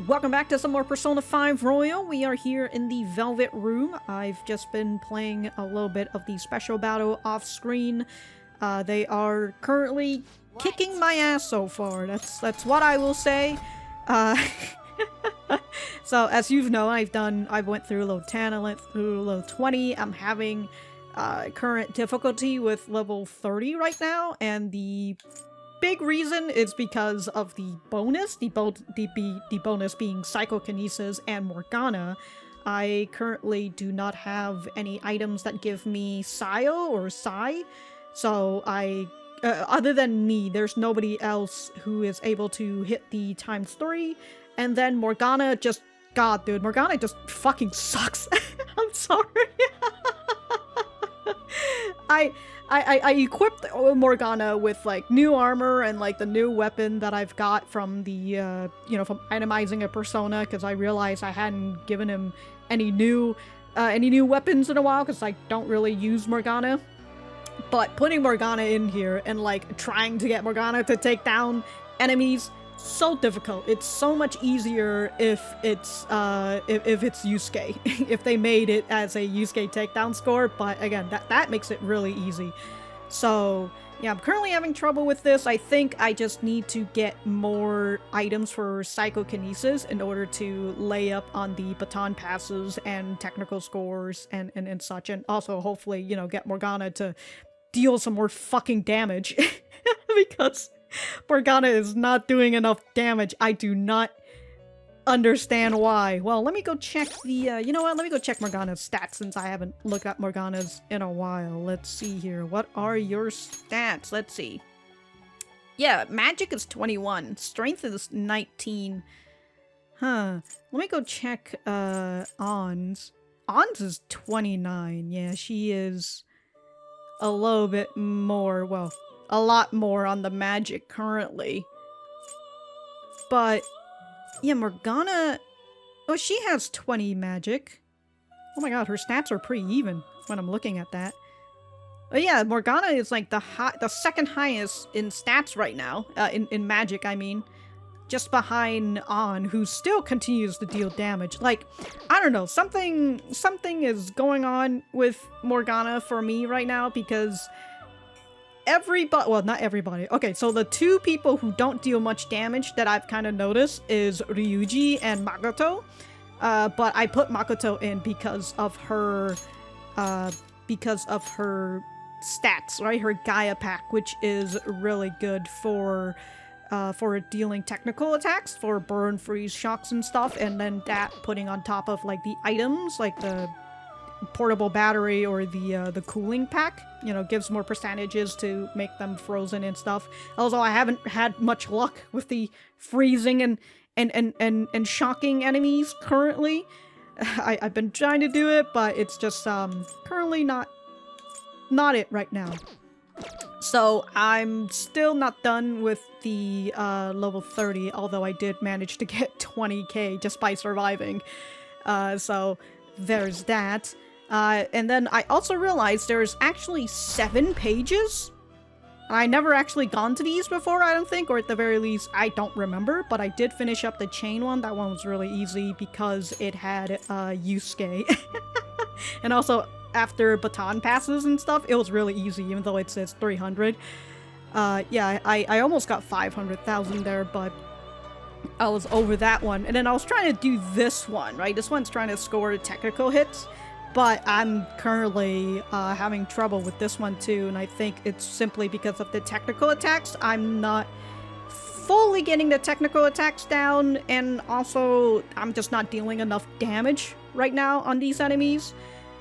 welcome back to some more Persona 5 Royal. We are here in the Velvet Room. I've just been playing a little bit of the special battle off screen. They are currently kicking my ass so far. That's what I will say. So as you know, I went through level 10, I went through level 20. I'm having current difficulty with level 30 right now, and the big reason is because of the bonus, the bonus being psychokinesis and Morgana. I currently do not have any items that give me Sayo or Sai, so other than me, there's nobody else who is able to hit the ×3, and then Morgana just, God dude, Morgana just fucking sucks. I'm sorry. I equipped Morgana with like new armor and like the new weapon that I've got from the from itemizing a persona, because I realized I hadn't given him any new weapons in a while because I don't really use Morgana. But putting Morgana in here and like trying to get Morgana to take down enemies, so difficult. It's so much easier if it's Yusuke, if they made it as a Yusuke takedown score, but again, that makes it really easy. So yeah, I'm currently having trouble with this. I think I just need to get more items for psychokinesis in order to lay up on the baton passes and technical scores and such, and also hopefully, get Morgana to deal some more fucking damage because Morgana is not doing enough damage. I do not understand why. Well, let me go check the, let me go check Morgana's stats since I haven't looked at Morgana's in a while. Let's see here. What are your stats? Let's see. Yeah, magic is 21. Strength is 19. Huh. Let me go check, On's. On's is 29. Yeah, she is a little bit more, well, a lot more on the magic currently. But yeah, Morgana, oh, she has 20 magic. Oh my god, her stats are pretty even when I'm looking at that. But yeah, Morgana is like the second highest in stats right now, in magic, I mean. Just behind On, who still continues to deal damage. Like, I don't know, something is going on with Morgana for me right now, because everybody, well, not everybody. Okay, so the two people who don't deal much damage that I've kind of noticed is Ryuji and Makoto. But I put Makoto in because of her stats, right? Her Gaia pack, which is really good for dealing technical attacks, for burn, freeze, shocks, and stuff. And then that putting on top of like the items, like the portable battery or the cooling pack, gives more percentages to make them frozen and stuff. Also, I haven't had much luck with the freezing and shocking enemies currently. I've been trying to do it, but it's just currently not it right now. So I'm still not done with the level 30, although I did manage to get 20k just by surviving. So there's that. And then I also realized there's actually 7 pages. I never actually gone to these before, I don't think, or at the very least, I don't remember, but I did finish up the chain one. That one was really easy because it had Yusuke. And also, after baton passes and stuff, it was really easy, even though it says 300. Yeah, I almost got 500,000 there, but I was over that one. And then I was trying to do this one, right? This one's trying to score technical hits, but I'm currently having trouble with this one too, and I think it's simply because of the technical attacks. I'm not fully getting the technical attacks down, and also I'm just not dealing enough damage right now on these enemies.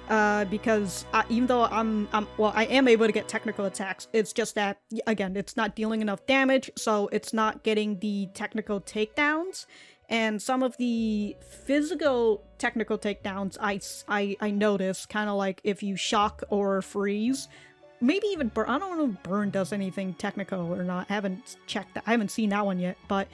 Because even though I am able to get technical attacks, it's just that, again, it's not dealing enough damage, so it's not getting the technical takedowns. And some of the physical technical takedowns I noticed, kind of like if you shock or freeze, maybe even burn. I don't know if burn does anything technical or not. I haven't checked that. I haven't seen that one yet, but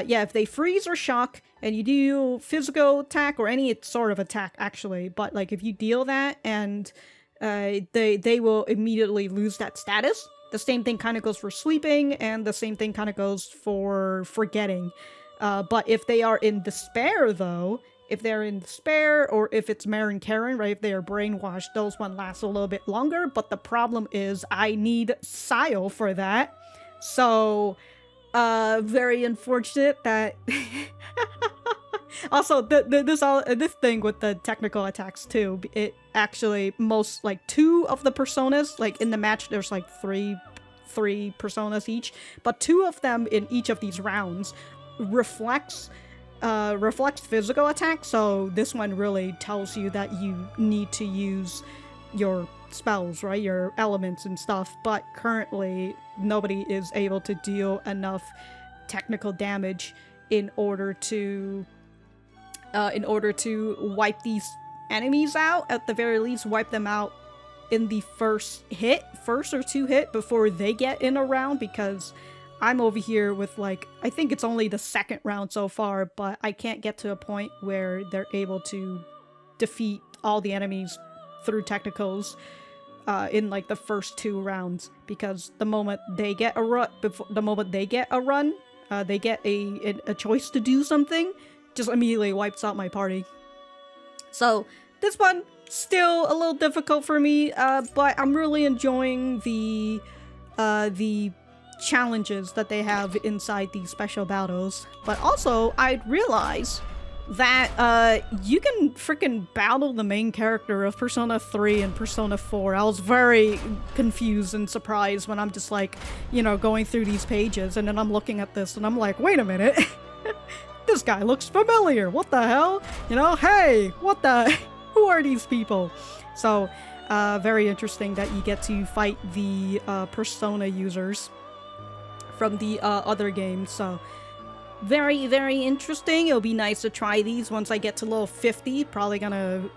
yeah, if they freeze or shock and you do physical attack or any sort of attack actually, but like if you deal that and they will immediately lose that status. The same thing kind of goes for sleeping, and the same thing kind of goes for forgetting. But if they are in despair, though, if they're in despair, or if it's Marin Karen, right, if they are brainwashed, those one last a little bit longer. But the problem is I need Sile for that. So, very unfortunate that... Also, this thing with the technical attacks too, it actually like 2 of the personas, like in the match there's like three personas each, but 2 of them in each of these rounds reflects physical attacks, so this one really tells you that you need to use your spells, right, your elements and stuff, but currently nobody is able to deal enough technical damage in order to wipe these enemies out. At the very least, wipe them out in the first or 2 hit before they get in a round, because I'm over here with, like, I think it's only the 2nd round so far, but I can't get to a point where they're able to defeat all the enemies through technicals in, like, the first 2 rounds, because the moment they get a run, they get a choice to do something, just immediately wipes out my party. So this one still a little difficult for me, but I'm really enjoying the challenges that they have inside these special battles. But also, I realize that you can freaking battle the main character of Persona 3 and Persona 4. I was very confused and surprised when I'm just like, you know, going through these pages, and then I'm looking at this and I'm like, wait a minute. This guy looks familiar. What the hell? You know, hey, what the... Who are these people? So, very interesting that you get to fight the Persona users from the other games. So, very, very interesting. It'll be nice to try these once I get to level 50. Probably gonna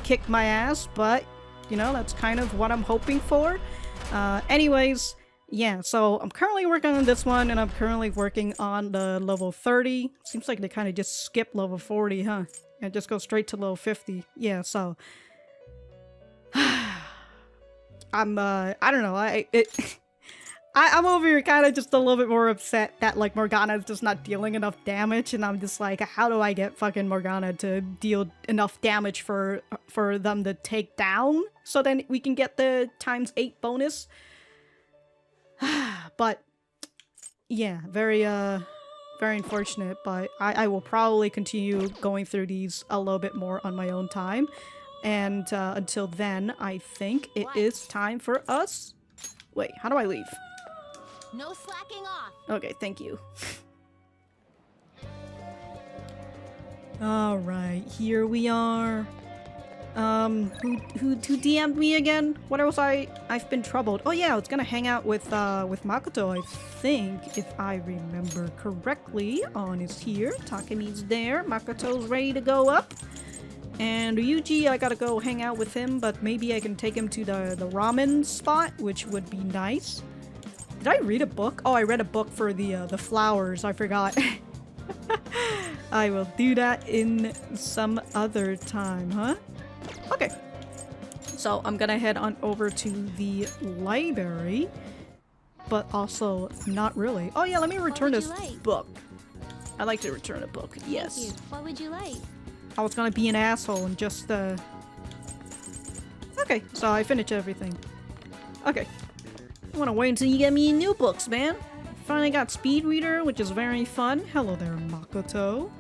kick my ass, but, you know, that's kind of what I'm hoping for. Anyways... Yeah, so I'm currently working on this one, and I'm currently working on the level 30. Seems like they kind of just skip level 40, huh? And just go straight to level 50. Yeah, so... I don't know, I'm over here kind of just a little bit more upset that, like, Morgana's just not dealing enough damage, and I'm just like, how do I get fucking Morgana to deal enough damage for them to take down, so then we can get the ×8 bonus? But yeah, very unfortunate, but I will probably continue going through these a little bit more on my own time, and until then I think it is time for us. Wait, how do I leave? No slacking off. Okay, thank you. All right, here we are. Who DM'd me again? What else I've been troubled. Oh yeah, I was gonna hang out with Makoto, I think, if I remember correctly. On is here, Takemi's there, Makoto's ready to go up. And Ryuji, I gotta go hang out with him, but maybe I can take him to the ramen spot, which would be nice. Did I read a book? Oh, I read a book for the flowers, I forgot. I will do that in some other time, huh? Okay, so I'm gonna head on over to the library, but also not really. Oh yeah, let me return this book. I like to return a book, yes. Thank you. What would you like? I was gonna be an asshole and just, Okay, so I finished everything. Okay. I wanna wait until you get me new books, man. Finally got Speed Reader, which is very fun. Hello there, Makoto.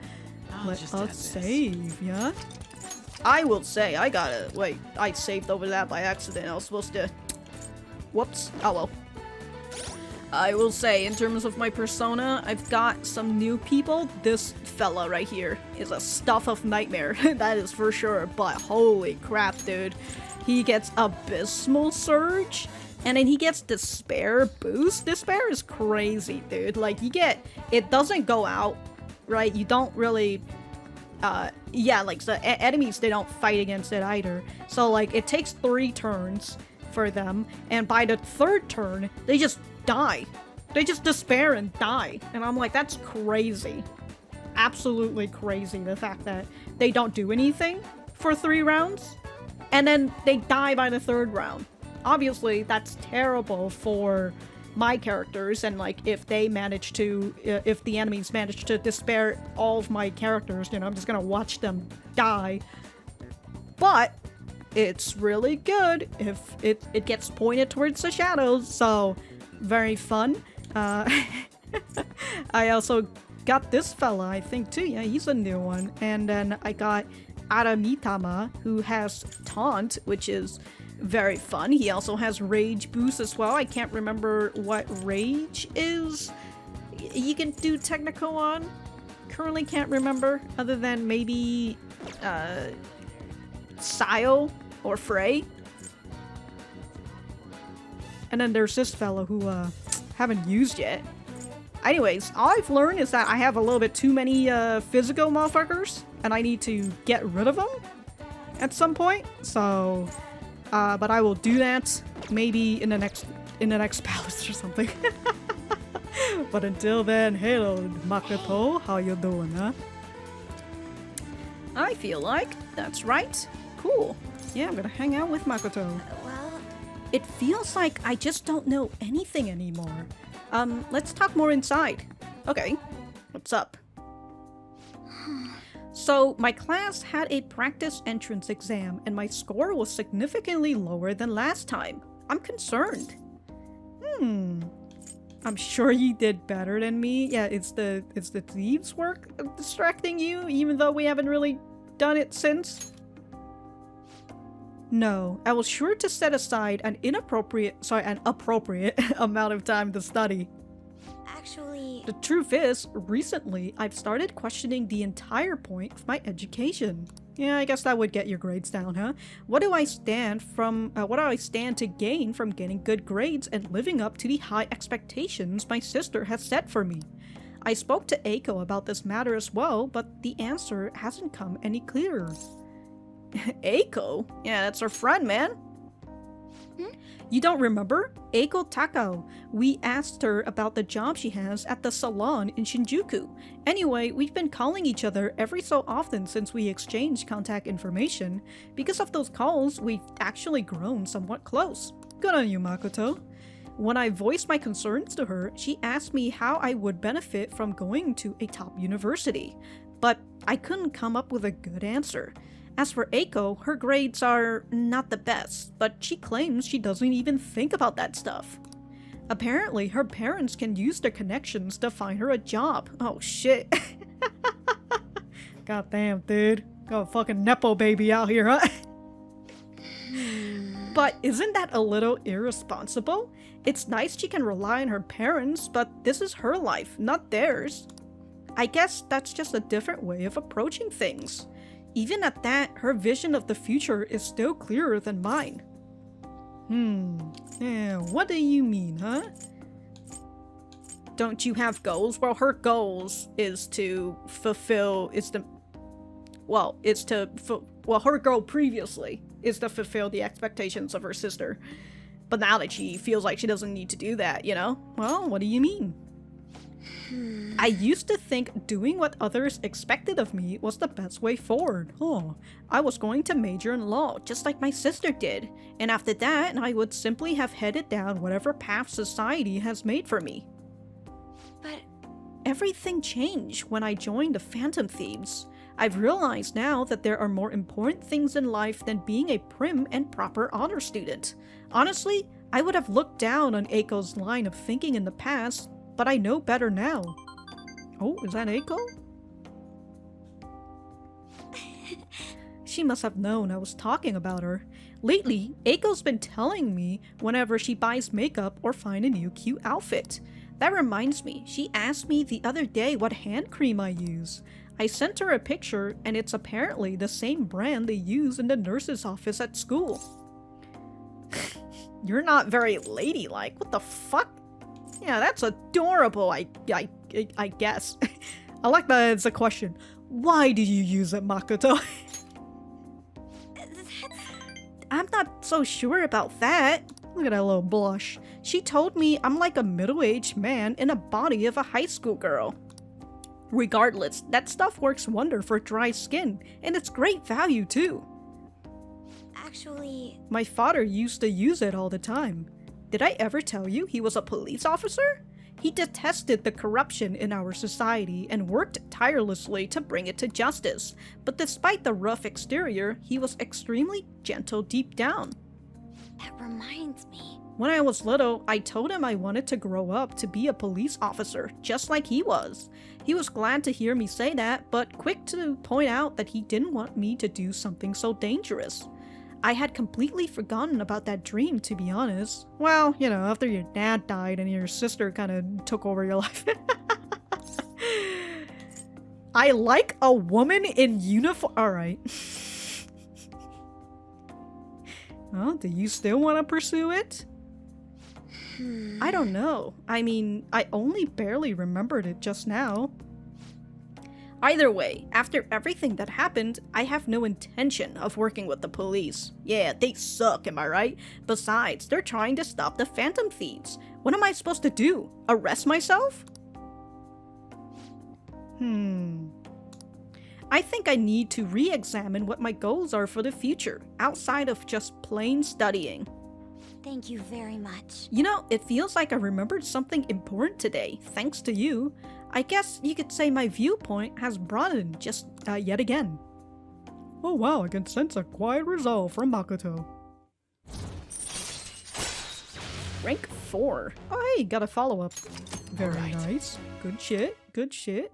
Let us save, yeah? I will say, wait, I saved over that by accident. I was supposed to... Whoops. Oh well. I will say, in terms of my persona, I've got some new people. This fella right here is a stuff of nightmare. That is for sure. But holy crap, dude. He gets Abysmal Surge, and then he gets Despair Boost. Despair is crazy, dude. Like, you get... It doesn't go out, right? You don't really... yeah, like, the enemies, they don't fight against it either. So, like, it takes 3 turns for them, and by the 3rd turn, they just die. They just despair and die. And I'm like, that's crazy. Absolutely crazy, the fact that they don't do anything for 3 rounds, and then they die by the 3rd round. Obviously, that's terrible for my characters, and like if they manage to, if the enemies manage to despair all of my characters, you know, I'm just gonna watch them die. But it's really good if it gets pointed towards the shadows, so very fun. I also got this fella, I think, too. Yeah, he's a new one. And then I got Aramitama, who has Taunt, which is very fun. He also has Rage Boost as well. I can't remember what Rage is. You can do Technical on. Currently can't remember, other than maybe Sile or Frey. And then there's this fellow who haven't used yet. Anyways, all I've learned is that I have a little bit too many physical motherfuckers, and I need to get rid of them at some point. So, but I will do that maybe in the next palace or something. But until then, hello Makoto, how you doing, huh? I feel like that's right. Cool. Yeah, I'm gonna hang out with Makoto. Well, It feels like I just don't know anything anymore. Let's talk more inside. Okay, what's up? So, my class had a practice entrance exam, and my score was significantly lower than last time. I'm concerned. I'm sure you did better than me. Yeah, it's the Thieves work distracting you, even though we haven't really done it since. No, I was sure to set aside an appropriate amount of time to study. actually, The truth is, recently, I've started questioning the entire point of my education. Yeah, I guess that would get your grades down, huh? What do I stand to gain from getting good grades and living up to the high expectations my sister has set for me? I spoke to Eiko about this matter as well, but the answer hasn't come any clearer. Eiko? Yeah, that's her friend, man. You don't remember? Eiko Takao. We asked her about the job she has at the salon in Shinjuku. Anyway, we've been calling each other every so often since we exchanged contact information. Because of those calls, we've actually grown somewhat close. Good on you, Makoto. When I voiced my concerns to her, she asked me how I would benefit from going to a top university. But I couldn't come up with a good answer. As for Eiko, her grades are not the best, but she claims she doesn't even think about that stuff. Apparently, her parents can use their connections to find her a job. Oh shit. Goddamn, dude. Got a fucking Nepo baby out here, huh? But isn't that a little irresponsible? It's nice she can rely on her parents, but this is her life, not theirs. I guess that's just a different way of approaching things. Even at that, her vision of the future is still clearer than mine. Yeah, what do you mean, huh? Don't you have goals? Well, her goals is to fulfill, her goal previously is to fulfill the expectations of her sister. But now that she feels like she doesn't need to do that, you know? Well, what do you mean? I used to think doing what others expected of me was the best way forward. I was going to major in law, just like my sister did, and after that, I would simply have headed down whatever path society has made for me. but Everything changed when I joined the Phantom Thieves. I've realized now that there are more important things in life than being a prim and proper honor student. Honestly, I would have looked down on Eiko's line of thinking in the past, but I know better now. Oh, is that Eiko? She must have known I was talking about her. Lately, Eiko's been telling me whenever she buys makeup or finds a new cute outfit. That reminds me, she asked me the other day what hand cream I use. I sent her a picture, and it's apparently the same brand they use in the nurse's office at school. You're not very ladylike. What the fuck? Yeah, that's adorable, I guess. I like that it's a question. Why do you use it, Makoto? I'm not so sure about that. Look at that little blush. She told me I'm like a middle-aged man in a body of a high school girl. Regardless, that stuff works wonder for dry skin, and it's great value too. actually, My father used to use it all the time. Did I ever tell you he was a police officer? He detested the corruption in our society and worked tirelessly to bring it to justice. But despite the rough exterior, he was extremely gentle deep down. That reminds me. When I was little, I told him I wanted to grow up to be a police officer, just like he was. He was glad to hear me say that, but quick to point out that he didn't want me to do something so dangerous. I had completely forgotten about that dream, to be honest. Well, you know, after your dad died and your sister kind of took over your life. I like a woman in uniform. Alright. Well, do you still want to pursue it? I don't know. I mean, I only barely remembered it just now. Either way, after everything that happened, I have no intention of working with the police. Yeah, they suck, am I right? Besides, they're trying to stop the Phantom Thieves. What am I supposed to do? Arrest myself? I think I need to re-examine what my goals are for the future, outside of just plain studying. Thank you very much. You know, it feels like I remembered something important today, thanks to you. I guess you could say my viewpoint has broadened just yet again. Oh wow, I can sense a quiet resolve from Makoto. Rank 4. Oh hey, got a follow-up. Very nice. Good shit, good shit.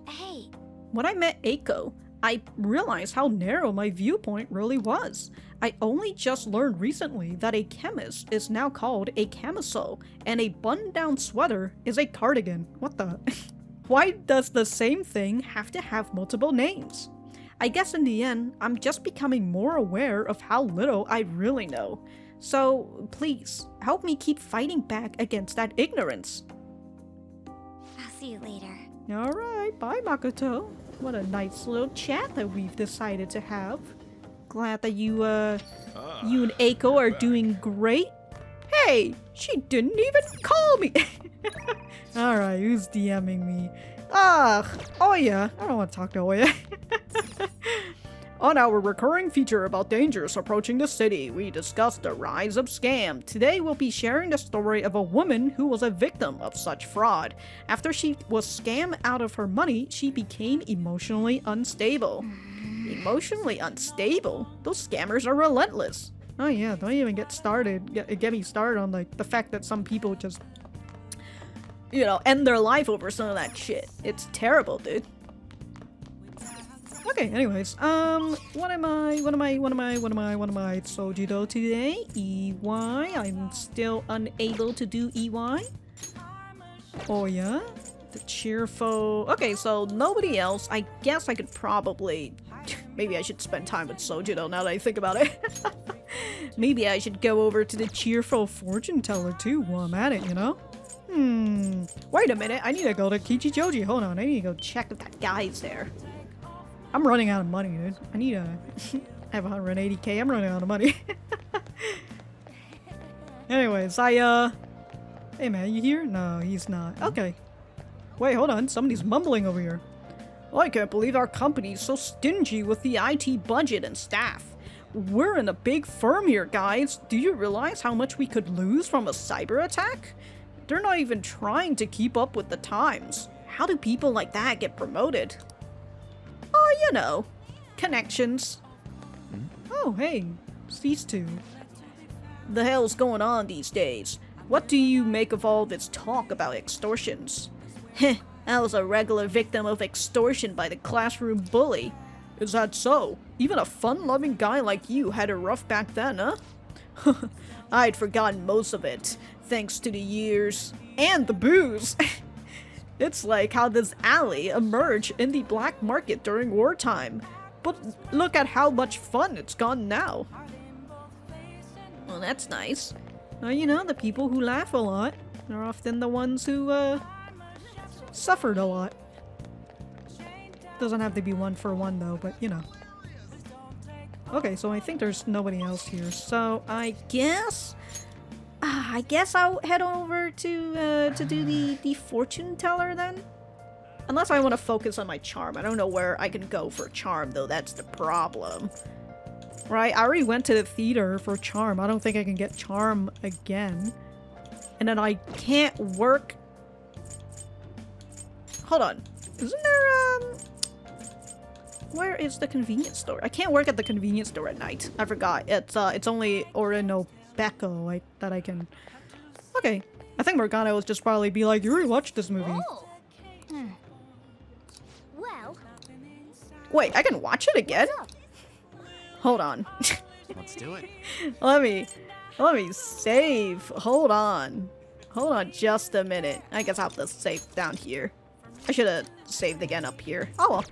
Hey. When I met Eiko, I realized how narrow my viewpoint really was. I only just learned recently that a chemist is now called a camisole, and a button-down sweater is a cardigan. What the? Why does the same thing have to have multiple names? I guess in the end, I'm just becoming more aware of how little I really know. So, please, help me keep fighting back against that ignorance. I'll see you later. Alright, bye Makoto. What a nice little chat that we've decided to have. Glad that you and Eiko are doing great. Hey, she didn't even call me. Alright, who's DMing me? Oya. I don't want to talk to Oya. On our recurring feature about dangers approaching the city, we discussed the rise of scam. Today we'll be sharing the story of a woman who was a victim of such fraud. After she was scammed out of her money, she became emotionally unstable. Emotionally unstable? Those scammers are relentless. Oh yeah, don't even get me started on like the fact that some people just, you know, end their life over some of that shit. It's terrible, dude. Okay, anyways, what am I? Sojudo today? EY? I'm still unable to do EY. Oh yeah? The cheerful... Okay, so nobody else. I guess I could probably... Maybe I should spend time with Sojudo now that I think about it. Maybe I should go over to the cheerful fortune teller too while I'm at it, you know? Wait a minute, I need to go to Kichijoji. Hold on, I need to go check if that guy's there. I'm running out of money, dude. I need to have 180k. I'm running out of money. Anyways, hey man, you here? No, he's not. Okay. Wait, hold on. Somebody's mumbling over here. I can't believe our company's so stingy with the IT budget and staff. We're in a big firm here, guys. Do you realize how much we could lose from a cyber attack? They're not even trying to keep up with the times. How do people like that get promoted? Oh, you know, connections. Oh, hey, these two. The hell's going on these days? What do you make of all this talk about extortions? Heh, I was a regular victim of extortion by the classroom bully. Is that so? Even a fun-loving guy like you had it rough back then, huh? I'd forgotten most of it, thanks to the years. And the booze! It's like how this alley emerged in the black market during wartime. But look at how much fun it's gone now. Well, that's nice. You know, the people who laugh a lot are often the ones who, suffered a lot. Doesn't have to be one for one though, but you know. Okay, so I think there's nobody else here. So I guess I'll head over to do the fortune teller then. Unless I want to focus on my charm. I don't know where I can go for charm though. That's the problem. Right? I already went to the theater for charm. I don't think I can get charm again. And then I can't work... Hold on. Isn't there, where is the convenience store? I can't work at the convenience store at night. I forgot. It's only Orinobeko that I can... Okay. I think Morgana was just probably be like, you already watched this movie. Oh. Well. Wait, I can watch it again? Hold on. Let's do it. Let me save. Hold on. Hold on just a minute. I guess I'll have to save down here. I should have saved again up here. Oh well.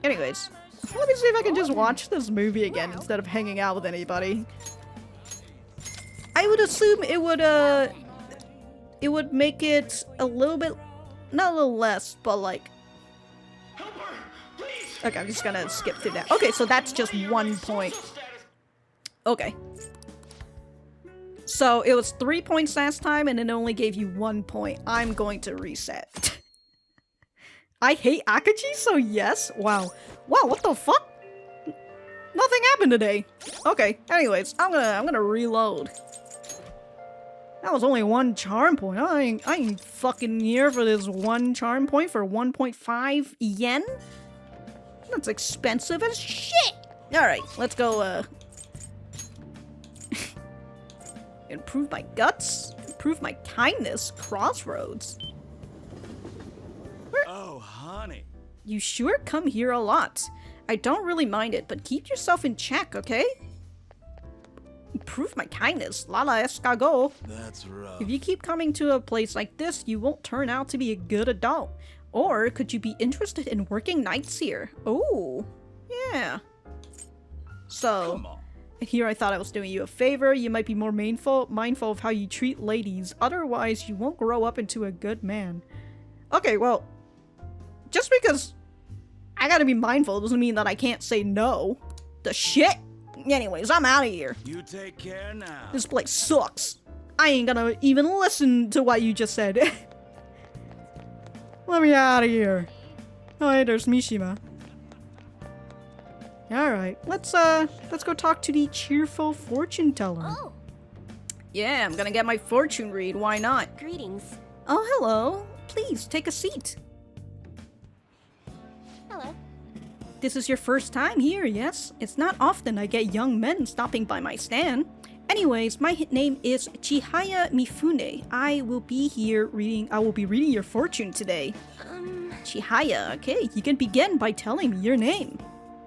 Anyways, let me see if I can just watch this movie again instead of hanging out with anybody. I would assume it would make it a little bit, not a little less, but like... Okay, I'm just gonna skip through that. Okay, so that's just 1 point. Okay. So it was 3 points last time and it only gave you 1 point. I'm going to reset. I hate Akechi, so yes. Wow. Wow, what the fuck? Nothing happened today. Okay, anyways, I'm gonna reload. That was only 1 charm point. I ain't fucking here for this 1 charm point for 1.5 yen? That's expensive as shit! Alright, let's go, improve my guts? Improve my kindness? Crossroads? Oh, honey. You sure come here a lot. I don't really mind it, but keep yourself in check, okay? Improve my kindness. Lala escargot. That's rough. If you keep coming to a place like this, you won't turn out to be a good adult. Or could you be interested in working nights here? Oh, yeah. So, Come on. here I thought I was doing you a favor. You might be more mindful of how you treat ladies. Otherwise, you won't grow up into a good man. Okay, well, just because I gotta be mindful doesn't mean that I can't say no. The shit? Anyways, I'm out of here. You take care now. This place sucks. I ain't gonna even listen to what you just said. Let me out of here. Oh, hey, there's Mishima. Alright, let's go talk to the cheerful fortune teller. Oh, Yeah, I'm gonna get my fortune read, why not? greetings. Oh, hello. Please, take a seat. Hello. This is your first time here, yes? It's not often I get young men stopping by my stand. Anyways, my name is Chihaya Mifune. I will be reading your fortune today. Chihaya, okay, you can begin by telling me your name.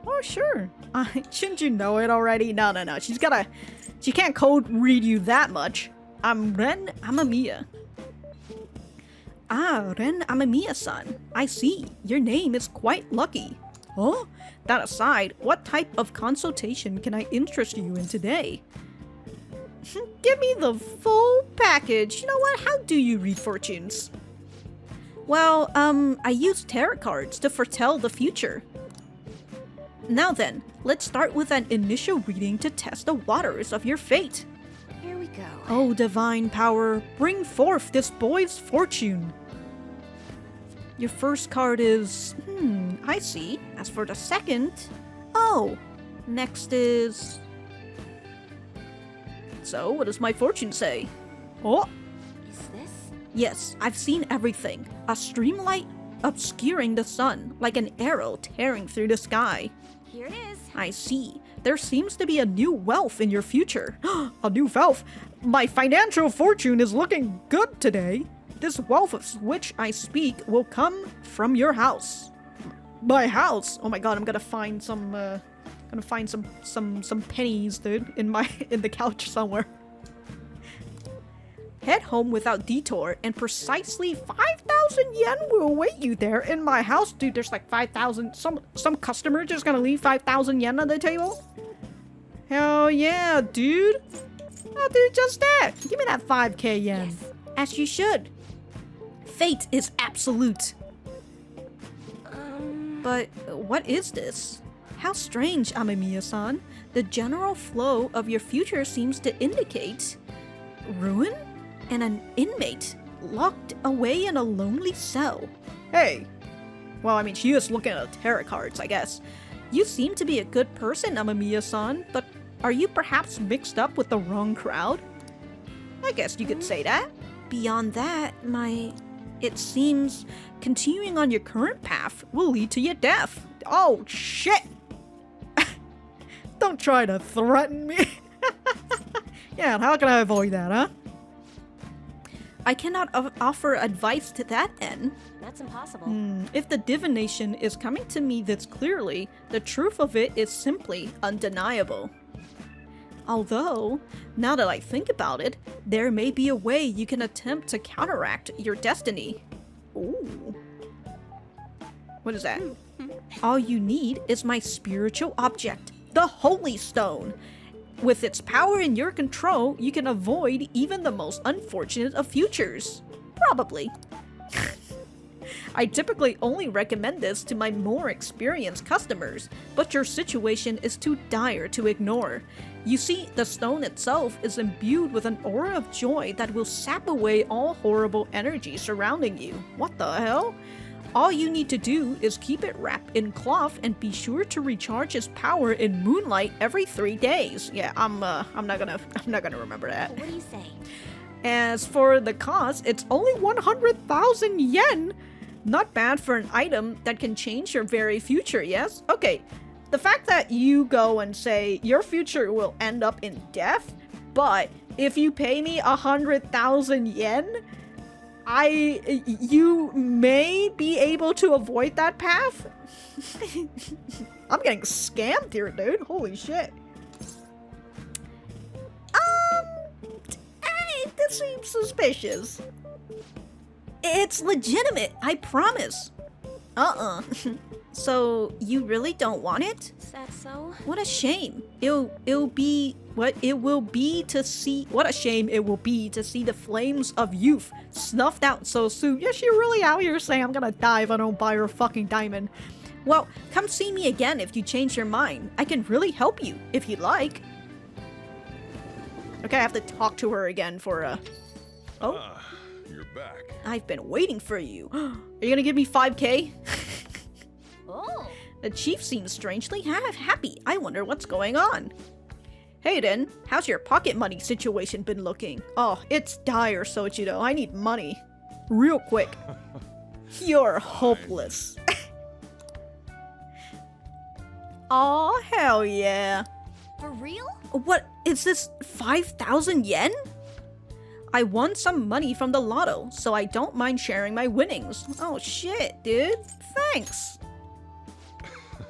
Oh, sure. Shouldn't you know it already? No. She can't code read you that much. I'm Ren Amamiya. Ah, Ren Amamiya-san. I see. Your name is quite lucky. Huh? That aside, what type of consultation can I interest you in today? Give me the full package. You know what? How do you read fortunes? Well, I use tarot cards to foretell the future. Now then, let's start with an initial reading to test the waters of your fate. Here we go. Oh, divine power, bring forth this boy's fortune. Your first card is... I see. As for the second... Oh, next is... So, what does my fortune say? Oh! Is this? Yes, I've seen everything. A streamlight obscuring the sun, like an arrow tearing through the sky. Here it is. I see. There seems to be a new wealth in your future. A new wealth? My financial fortune is looking good today. This wealth of which I speak will come from your house. My house? Oh my god, I'm gonna find some pennies, dude, in the couch somewhere. Head home without detour, and precisely 5,000 yen will await you there in my house. Dude, there's like 5,000. Some customer just gonna leave 5,000 yen on the table? Hell yeah, dude. Oh, dude, just that. Give me that 5k yen. Yes. As you should. Fate is absolute. But what is this? How strange, Amamiya-san. The general flow of your future seems to indicate ruin and an inmate locked away in a lonely cell. Hey. Well, I mean, she is looking at tarot cards, I guess. You seem to be a good person, Amamiya-san, but are you perhaps mixed up with the wrong crowd? I guess you could say that. Beyond that, it seems continuing on your current path will lead to your death. Oh, shit! Don't try to threaten me. Yeah, how can I avoid that, huh? I cannot offer advice to that end. That's impossible. If the divination is coming to me this clearly, the truth of it is simply undeniable. Although, now that I think about it, there may be a way you can attempt to counteract your destiny. Ooh. What is that? All you need is my spiritual object, the Holy Stone. With its power in your control, you can avoid even the most unfortunate of futures. Probably. I typically only recommend this to my more experienced customers, but your situation is too dire to ignore. You see, the stone itself is imbued with an aura of joy that will sap away all horrible energy surrounding you. What the hell? All you need to do is keep it wrapped in cloth and be sure to recharge its power in moonlight every 3 days. Yeah, I'm not gonna remember that. What do you say? As for the cost, it's only 100,000 yen. Not bad for an item that can change your very future, yes? Okay, the fact that you go and say your future will end up in death, but if you pay me 100,000 yen, you may be able to avoid that path? I'm getting scammed here, dude. Holy shit. Hey, this seems suspicious. It's legitimate, I promise. So, you really don't want it? Is that so? What a shame. It'll be what it will be to see. What a shame it will be to see the flames of youth snuffed out so soon. Yeah, she really out here saying I'm gonna die if I don't buy her fucking diamond. Well, come see me again if you change your mind. I can really help you if you'd like. Okay, I have to talk to her again for Oh, You're back. I've been waiting for you. Are you gonna give me 5K? Oh. The chief seems strangely happy. I wonder what's going on. Hey then, how's your pocket money situation been looking? Oh, it's dire, Soichiro. I need money. Real quick. You're hopeless. Aw, hell yeah. For real? What, is this 5,000 yen? I won some money from the lotto, so I don't mind sharing my winnings. Oh shit, dude. Thanks.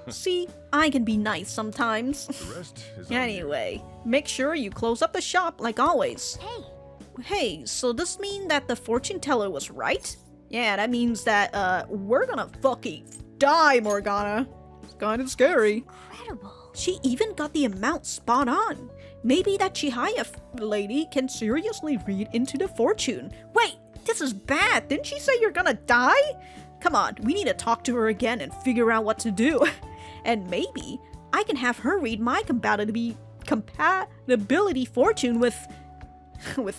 See, I can be nice sometimes. The rest is on you. Anyway, make sure you close up the shop like always. Hey. Hey, so this mean that the fortune teller was right? Yeah, that means that, we're gonna fucking die, Morgana. It's kinda scary. Incredible. She even got the amount spot on. Maybe that Chihaya lady can seriously read into the fortune. Wait, this is bad. Didn't she say you're gonna die? Come on, we need to talk to her again and figure out what to do. And maybe I can have her read my compatibility fortune with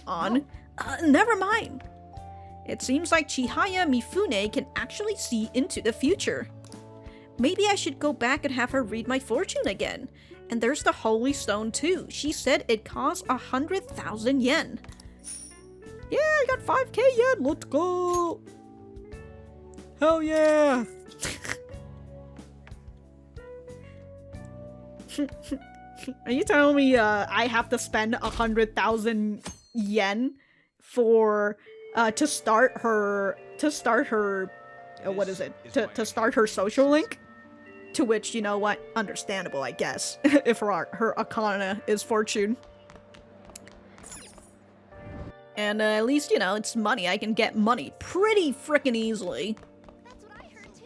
On. Never mind. It seems like Chihaya Mifune can actually see into the future. Maybe I should go back and have her read my fortune again. And there's the Holy Stone too. She said it costs 100,000 yen. Yeah, I got 5K yen. Let's go. Hell yeah. Are you telling me I have to spend 100,000 yen for to start her what is it? To start her social link? To which, you know what? Understandable, I guess. If her arcana is fortune. And at least, you know, it's money. I can get money pretty frickin' easily. That's what I heard too.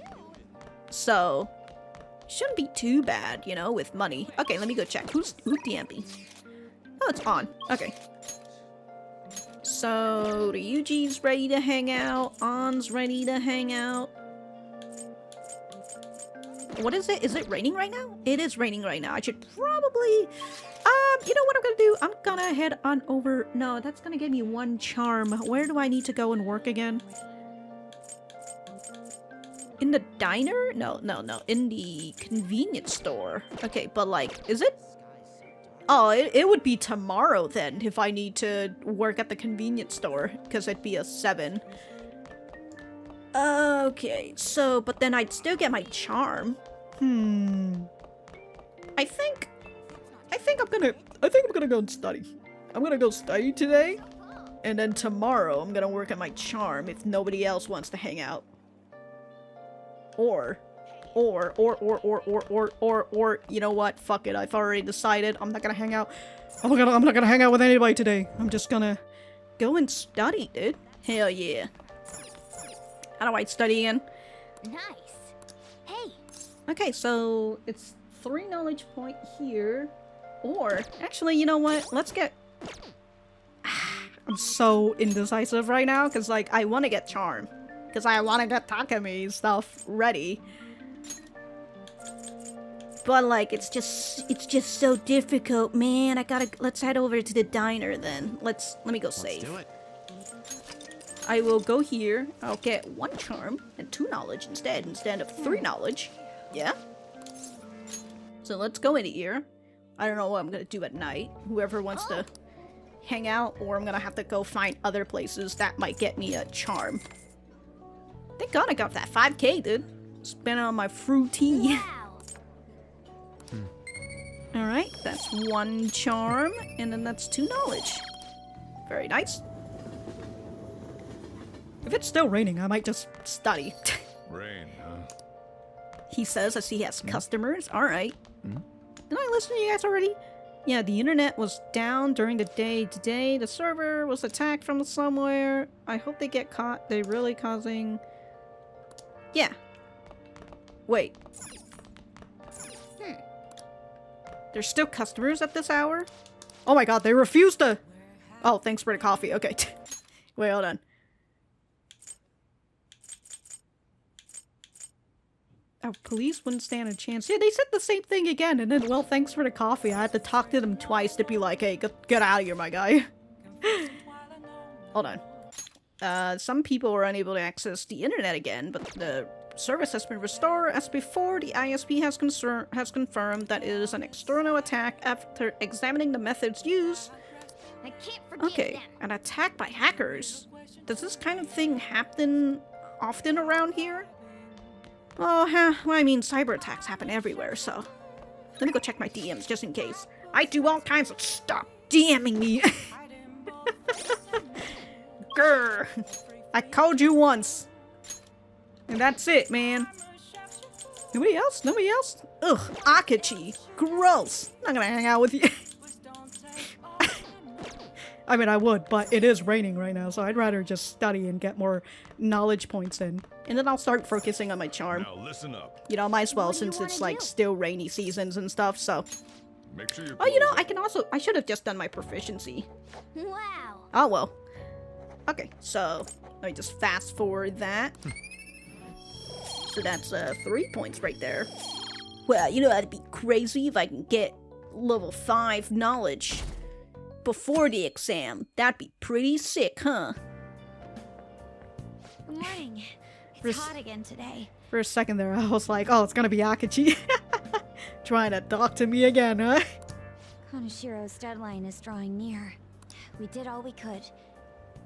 So, shouldn't be too bad, you know, with money. Okay, let me go check. Who's DMP? Oh, it's on. Okay. So, Ryuji's ready to hang out. On's ready to hang out. What is it? Is it raining right now? It is raining right now. I should probably... you know what I'm gonna do? I'm gonna head on over... No, that's gonna give me 1 charm. Where do I need to go and work again? In the diner? No. In the convenience store. Okay, but like, is it? Oh, it would be tomorrow then if I need to work at the convenience store, because it'd be a 7. Okay, so, but then I'd still get my charm. I think I'm gonna go and study. I'm gonna go study today, and then tomorrow I'm gonna work at my charm if nobody else wants to hang out. Or, you know what? Fuck it. I've already decided I'm not gonna hang out. I'm not gonna hang out with anybody today. I'm just gonna go and study, dude. Hell yeah. How do I study again? Nice. Hey. Okay, so it's 3 knowledge point here. Or, actually, you know what? Let's get... I'm so indecisive right now, because, like, I want to get charm. Because I want to get Takumi stuff ready. But, like, it's just so difficult, man. Let's head over to the diner, then. Let me go save. Let's do it. I will go here. I'll get 1 charm and 2 knowledge instead of 3 knowledge. Yeah? So let's go in here. I don't know what I'm gonna do at night. Whoever wants to hang out, or I'm gonna have to go find other places that might get me a charm. Thank God I got that 5k, dude. Spent it on my fruity. Wow. Alright, that's 1 charm, and then that's 2 knowledge. Very nice. If it's still raining, I might just study. Rain, huh? He says as he has customers. Alright. Did I listen to you guys already? Yeah, the internet was down during the day today. The server was attacked from somewhere. I hope they get caught. They really causing... Yeah. Wait. There's still customers at this hour? Oh my god, they refuse to... Oh, thanks for the coffee. Okay. Wait, hold on. Oh, police wouldn't stand a chance. Yeah, they said the same thing again, and then, well, thanks for the coffee. I had to talk to them twice to be like, hey, get out of here, my guy. Hold on. Some people were unable to access the internet again, but the service has been restored as before. The ISP has confirmed that it is an external attack after examining the methods used. I can't forget Okay, them. an attack by hackers. Does this kind of thing happen often around here? Oh, well, I mean, cyber attacks happen everywhere, so... Let me go check my DMs, just in case. I do all kinds of stuff. DMing me! Grr! I called you once! And that's it, man. Nobody else? Nobody else? Ugh, Akechi. Gross! I'm not gonna hang out with you. I mean, I would, but it is raining right now, so I'd rather just study and get more knowledge points in. And then I'll start focusing on my charm. Now listen up. You know, might as well What do you since it's, wanna like, do? still rainy seasons and stuff, so... Make sure you Oh, you know, I should have just done my proficiency. Wow. Oh, well. Okay, so... Let me just fast forward that. So that's, 3 points right there. Well, you know, that'd be crazy if I can get level 5 knowledge before the exam. That'd be pretty sick, huh? Good morning. It's Res- hot again today. For a second there, I was like, oh, it's gonna be Akechi. Trying to talk to me again, huh? Kaneshiro's deadline is drawing near. We did all we could.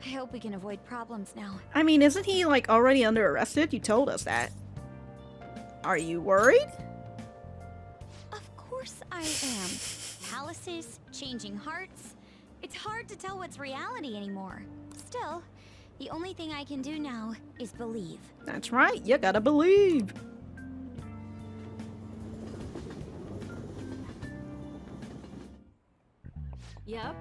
I hope we can avoid problems now. I mean, isn't he, like, already under arrested? You told us that. Are you worried? Of course I am. Palaces, changing hearts. It's hard to tell what's reality anymore. Still, the only thing I can do now is believe. That's right, you gotta believe. Yep.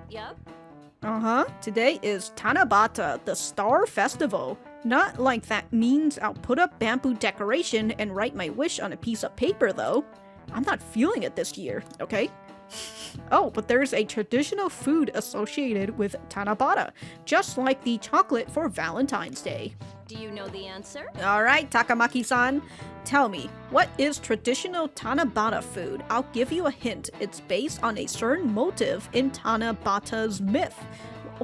Uh-huh. Today is Tanabata, the Star Festival. Not like that means I'll put up bamboo decoration and write my wish on a piece of paper, though. I'm not feeling it this year, okay? Oh, but there's a traditional food associated with Tanabata, just like the chocolate for Valentine's Day. Do you know the answer? Alright, Takamaki-san. Tell me, what is traditional Tanabata food? I'll give you a hint. It's based on a certain motive in Tanabata's myth.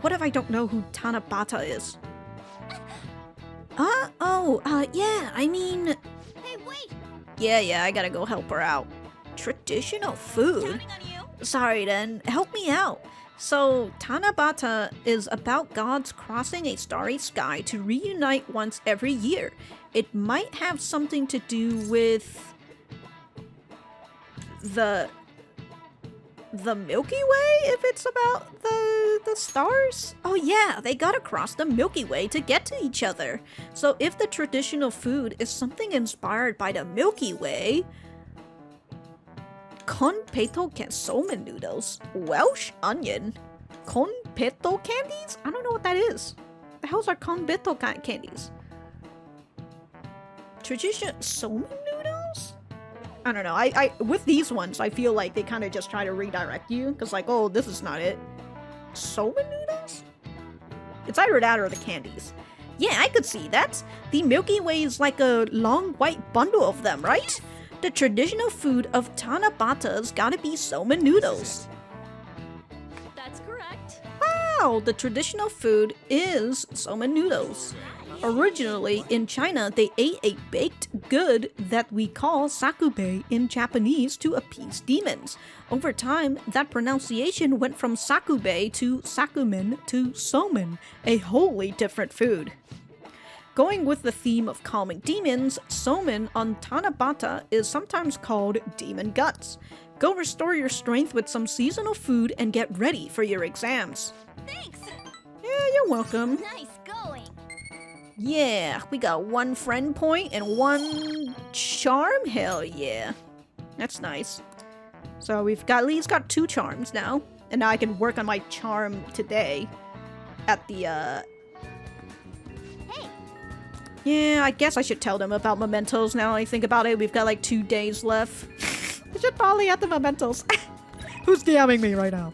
What if I don't know who Tanabata is? Yeah, I mean, Yeah, I gotta go help her out. Traditional food? Counting on you. Sorry then, help me out. So, Tanabata is about gods crossing a starry sky to reunite once every year. It might have something to do with the Milky Way, if it's about the stars? Oh yeah, they gotta cross the Milky Way to get to each other. So if the traditional food is something inspired by the Milky Way, Konpeto somen noodles, Welsh onion, Konpeto candies? I don't know what that is. The hell's are Konpeto candies? Traditional somen noodles? I don't know. I with these ones, I feel like they kind of just try to redirect you, because like, oh, this is not it. Somen noodles? It's either that or the candies. Yeah, I could see that. The Milky Way is like a long white bundle of them, right? The traditional food of Tanabata's gotta be somen noodles. That's correct. Wow, the traditional food is somen noodles. Originally, in China, they ate a baked good that we call sakube in Japanese to appease demons. Over time, that pronunciation went from sakube to sakumen to somen, a wholly different food. Going with the theme of calming demons, somen on Tanabata is sometimes called demon guts. Go restore your strength with some seasonal food and get ready for your exams. Thanks. Yeah, you're welcome. Nice going. Yeah, we got 1 friend point and 1 charm? Hell yeah. That's nice. So we've got at least got 2 charms now. And now I can work on my charm today. At the, Hey. Yeah, I guess I should tell them about Mementos now I think about it. We've got like 2 days left. I should probably add the Mementos. Who's DMing me right now?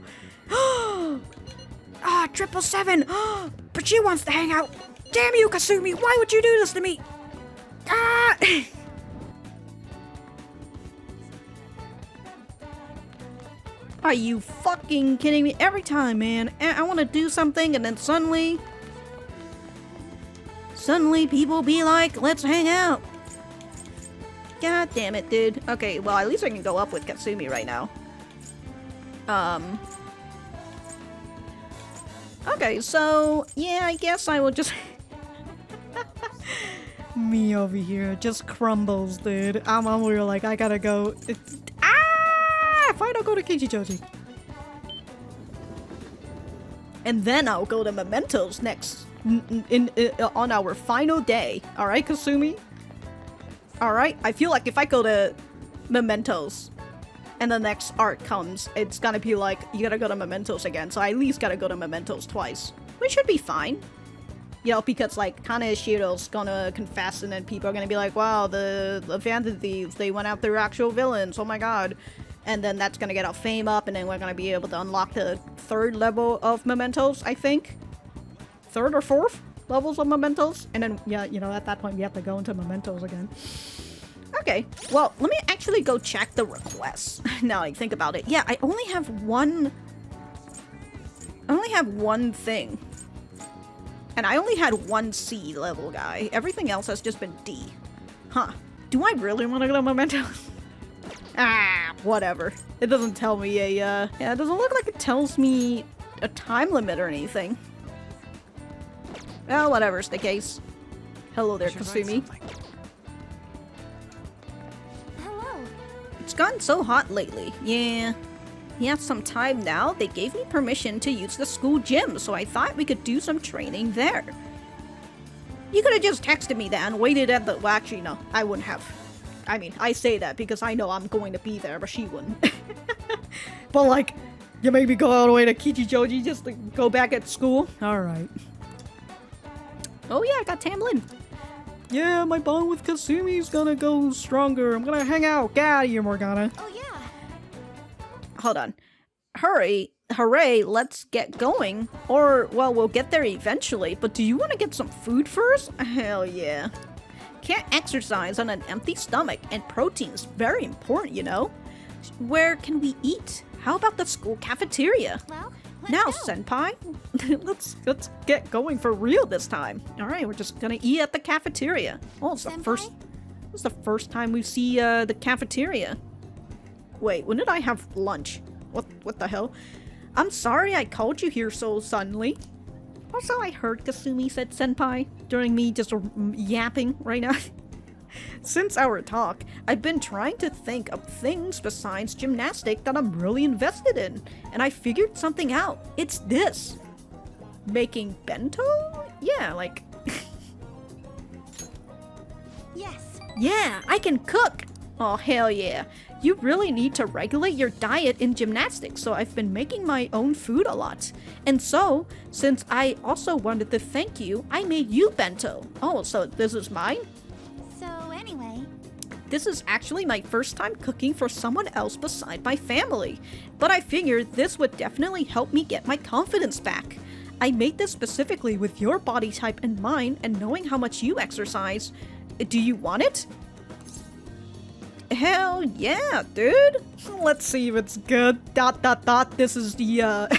Ah, 777! But she wants to hang out! Damn you, Kasumi! Why would you do this to me? Ah! Are you fucking kidding me? Every time, man. I want to do something and then suddenly people be like, let's hang out. God damn it, dude. Okay, well, at least I can go up with Kasumi right now. Okay, so, yeah, I guess I will just... Me over here just crumbles, dude. I'm over here like, I gotta go. If I don't go to Kichijoji. And then I'll go to Mementos next, on our final day. Alright, Kasumi? Alright, I feel like if I go to Mementos, and the next arc comes, it's gonna be like, you gotta go to Mementos again, so I at least gotta go to Mementos twice. Which should be fine. You know, because like, Kaneshiro's gonna confess and then people are gonna be like, wow, the Phantom Thieves, they went after actual villains, oh my god. And then that's gonna get our fame up and then we're gonna be able to unlock the 3rd level of Mementos, I think. 3rd or 4th levels of Mementos. And then, yeah, you know, at that point we have to go into Mementos again. Okay, well, let me actually go check the requests. Now I think about it. Yeah, I only have one thing. And I only had 1 C level guy. Everything else has just been D. Huh. Do I really want to go to Mementos? Ah, whatever. It doesn't tell me a, yeah, it doesn't look like it tells me a time limit or anything. Well, whatever's the case. Hello there, Kasumi. Hello. It's gotten so hot lately. Yeah. Some time now. They gave me permission to use the school gym, so I thought we could do some training there. You could have just texted me that and waited at the... Well, actually, no. I wouldn't have. I mean, I say that because I know I'm going to be there, but she wouldn't. But like, You made me go all the way to Kichijoji just to go back at school? alright. Oh yeah, I got Tamlin. Yeah, my bond with Kasumi's gonna go stronger. I'm gonna hang out. Get out of here, Morgana. Oh yeah. Hold on. Hooray, let's get going. Or, well, we'll get there eventually, but do you want to get some food first? Hell yeah. Can't exercise on an empty stomach, and protein's very important, you know? Where can we eat? How about the school cafeteria? Well, let's Now, go. senpai, let's get going for real this time. All right, we're just gonna eat at the cafeteria. Oh, it's the Senpai? first. This is the first time we see the cafeteria. Wait, when did I have lunch? What the hell? I'm sorry I called you here so suddenly. Also, I heard Kasumi said senpai during me just yapping right now. Since our talk, I've been trying to think of things besides gymnastic that I'm really invested in, and I figured something out. It's this. Making bento? Yeah, like... Yes. Yeah, I can cook! Oh, hell yeah. You really need to regulate your diet in gymnastics, so I've been making my own food a lot. And so, since I also wanted to thank you, I made you bento. Oh, so this is mine? So anyway, This is actually my first time cooking for someone else beside my family, but I figured this would definitely help me get my confidence back. I made this specifically with your body type in mind and knowing how much you exercise. Do you want it? Hell yeah, dude! Let's see if it's good. ... This is the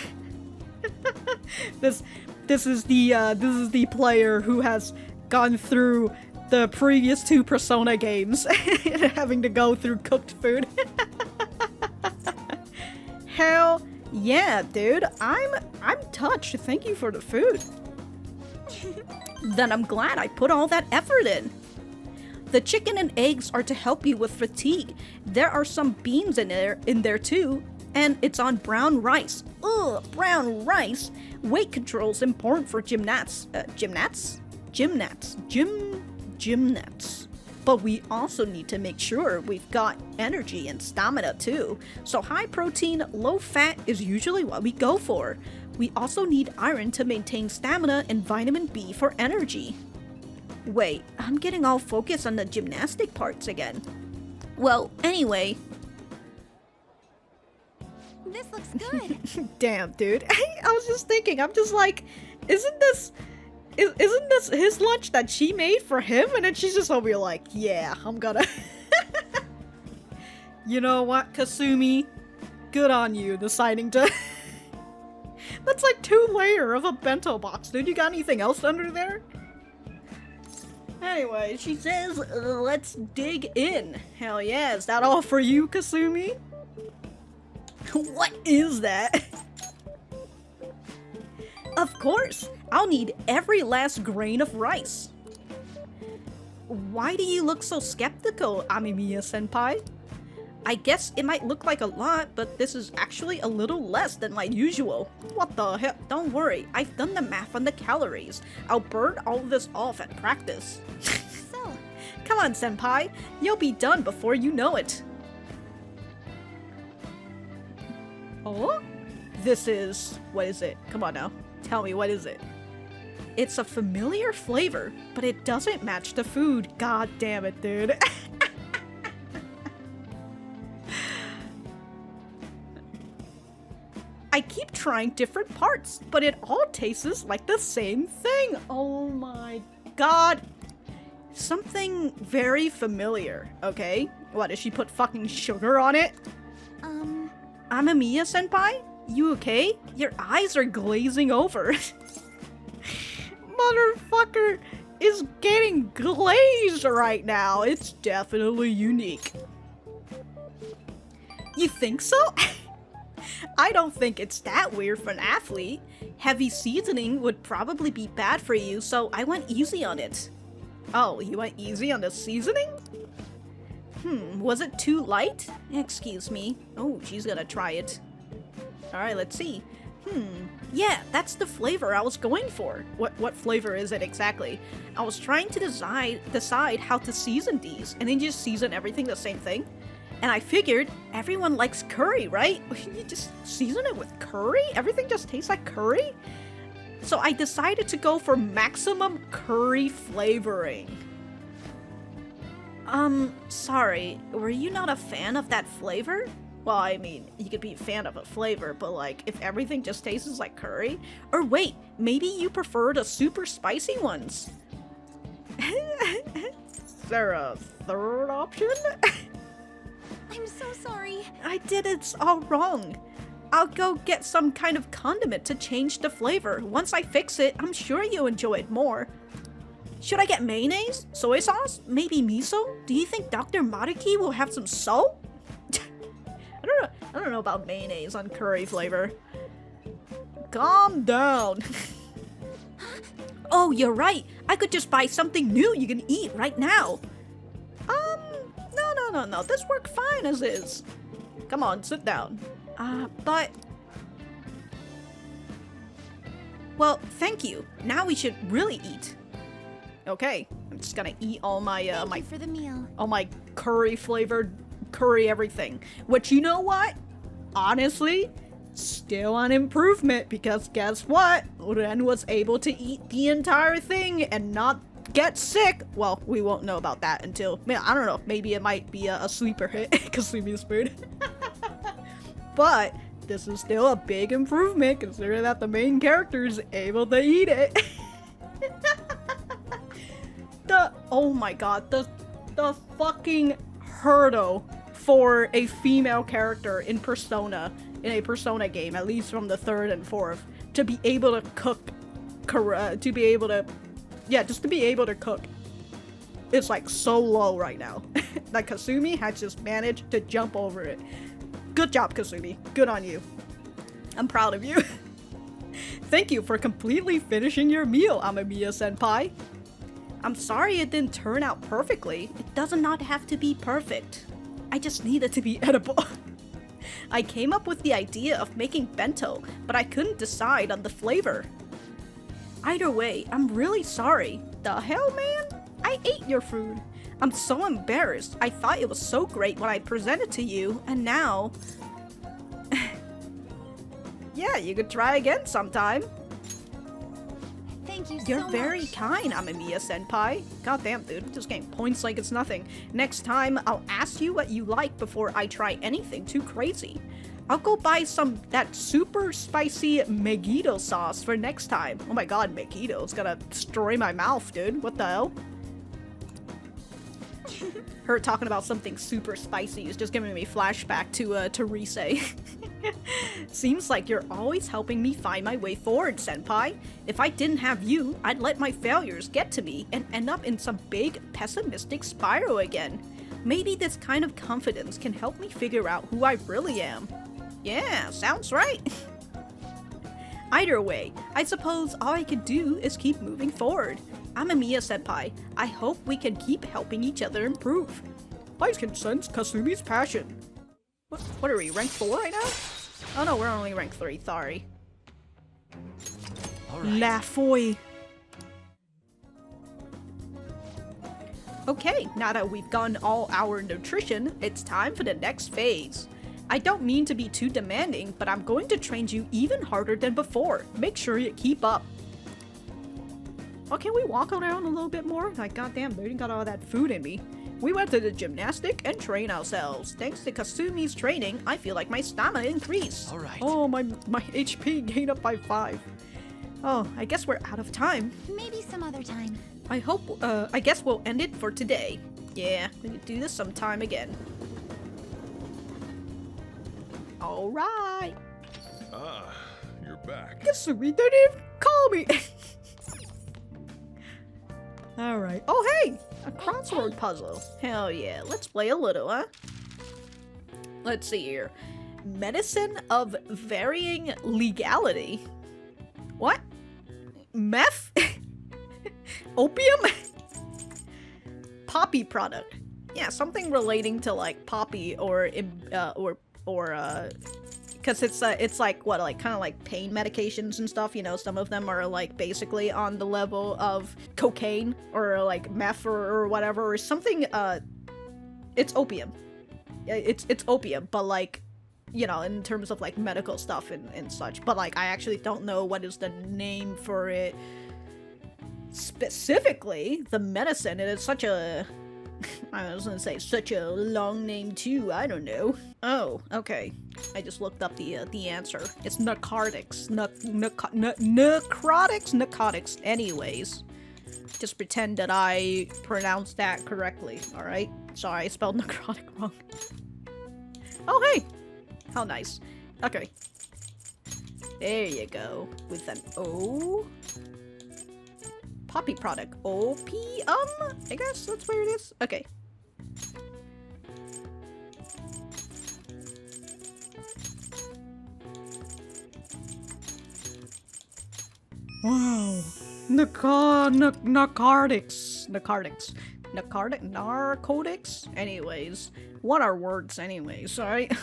this is the player who has gone through the previous 2 Persona games having to go through cooked food. Hell yeah, dude. I'm touched. Thank you for the food. Then I'm glad I put all that effort in. The chicken and eggs are to help you with fatigue. There are some beans in there too, and it's on brown rice. Ugh, brown rice. Weight control's important for gymnasts. Gymnasts. But we also need to make sure we've got energy and stamina too. So high protein, low fat is usually what we go for. We also need iron to maintain stamina and vitamin B for energy. Wait, I'm getting all focused on the gymnastic parts again. Well, anyway. this looks good. Damn, dude. I was just thinking, I'm just like, isn't this his lunch that she made for him? And then she's just over here like, yeah, I'm gonna... You know what, Kasumi? Good on you deciding to... That's like 2 layers of a bento box, dude. You got anything else under there? Anyway, she says, let's dig in. Hell yeah, is that all for you, Kasumi? What is that? Of course, I'll need every last grain of rice. Why do you look so skeptical, Amemiya-senpai? I guess it might look like a lot, but this is actually a little less than my usual. What the hell? Don't worry, I've done the math on the calories. I'll burn all of this off at practice. So, Come on, senpai. You'll be done before you know it. Oh? This is... What is it? Come on now. Tell me, what is it? It's a familiar flavor, but it doesn't match the food. God damn it, dude. I keep trying different parts, but it all tastes like the same thing. Oh my god. Something very familiar, okay? What, did she put fucking sugar on it? Amemiya-senpai? You okay? Your eyes are glazing over. Motherfucker is getting glazed right now. It's definitely unique. You think so? I don't think it's that weird for an athlete. Heavy seasoning would probably be bad for you, so I went easy on it. Oh, you went easy on the seasoning? Was it too light? Excuse me. Oh, she's gonna try it. Alright, let's see. Yeah, that's the flavor I was going for. What flavor is it exactly? I was trying to decide how to season these, and then just season everything the same thing. And I figured everyone likes curry, right? You just season it with curry? Everything just tastes like curry? So I decided to go for maximum curry flavoring. Sorry, were you not a fan of that flavor? Well, I mean, you could be a fan of a flavor, but like, if everything just tastes like curry? Or wait, maybe you prefer the super spicy ones? Is there a third option? I'm so sorry. I did it all wrong. I'll go get some kind of condiment to change the flavor. Once I fix it, I'm sure you'll enjoy it more. Should I get mayonnaise? Soy sauce? Maybe miso? Do you think Dr. Maruki will have some salt? I don't know about mayonnaise on curry flavor. Calm down. Oh, you're right. I could just buy something new you can eat right now. No. This works fine as is. Come on, sit down. But... Well, thank you. Now we should really eat. Okay, I'm just gonna eat all my, Thank you for the meal. all my curry flavored curry everything. Which, you know what? Honestly, still an improvement, because guess what? Ren was able to eat the entire thing and not get sick. Well, we won't know about that until, I don't know, maybe it might be a sleeper hit, Kasumi's food. But this is still a big improvement considering that the main character is able to eat it. Oh my god, the fucking hurdle for a female character in Persona, in a Persona game, at least from the 3rd and 4th, to be able to cook, just to be able to cook, it's like so low right now. That Kasumi has just managed to jump over it. Good job, Kasumi. Good on you. I'm proud of you. Thank you for completely finishing your meal, Amamiya-senpai. I'm sorry it didn't turn out perfectly. It does not have to be perfect. I just need it to be edible. I came up with the idea of making bento, but I couldn't decide on the flavor. Either way, I'm really sorry. The hell, man? I ate your food. I'm so embarrassed. I thought it was so great when I presented to you, and now... Yeah, you could try again sometime. Thank you so You're much. very kind, Amamiya-senpai. Goddamn, dude, I'm just getting points like it's nothing. Next time, I'll ask you what you like before I try anything too crazy. I'll go buy that super spicy Megiddo sauce for next time. Oh my god, Megiddo, it's gonna destroy my mouth, dude. What the hell? Her talking about something super spicy is just giving me flashback to Rise. Seems like you're always helping me find my way forward, senpai. If I didn't have you, I'd let my failures get to me and end up in some big pessimistic spiral again. Maybe this kind of confidence can help me figure out who I really am. Yeah, sounds right. Either way, I suppose all I could do is keep moving forward. Amamiya-senpai, I hope we can keep helping each other improve. I can sense Kasumi's passion. What are we, rank 4 right now? Oh no, we're only rank 3, sorry. La foi. Okay, now that we've done all our nutrition, it's time for the next phase. I don't mean to be too demanding, but I'm going to train you even harder than before. Make sure you keep up. Oh, can we walk around a little bit more? Like, goddamn, dude, got all that food in me. We went to the gymnastic and trained ourselves. Thanks to Kasumi's training, I feel like my stamina increased. All right. Oh, my HP gained up by 5. Oh, I guess we're out of time. Maybe some other time. I guess we'll end it for today. Yeah, we can do this sometime again. Alright. Ah, you're back. Kasumi didn't even call me. Alright. Oh, hey! A crossword puzzle. Hell yeah. Let's play a little, huh? Let's see here. Medicine of varying legality. What? Meth? Opium? Poppy product. Yeah, something relating to like poppy or because it's like what, like kind of like pain medications and stuff, you know. Some of them are like basically on the level of cocaine or like meth or whatever, or something. It's opium. It's opium, but like, you know, in terms of like medical stuff and such. But like, I actually don't know what is the name for it specifically. The medicine, and it's such a I was gonna say such a long name too. I don't know. Oh, okay. I just looked up the answer. It's narcotics. Narcotics. Anyways, just pretend that I pronounced that correctly. All right. Sorry, I spelled necrotic wrong. Oh, hey. How nice. Okay. There you go. With an O. poppy product. Opium? I guess that's where it is. Okay. Wow. Narcotics? Anyways. What are words anyways, alright?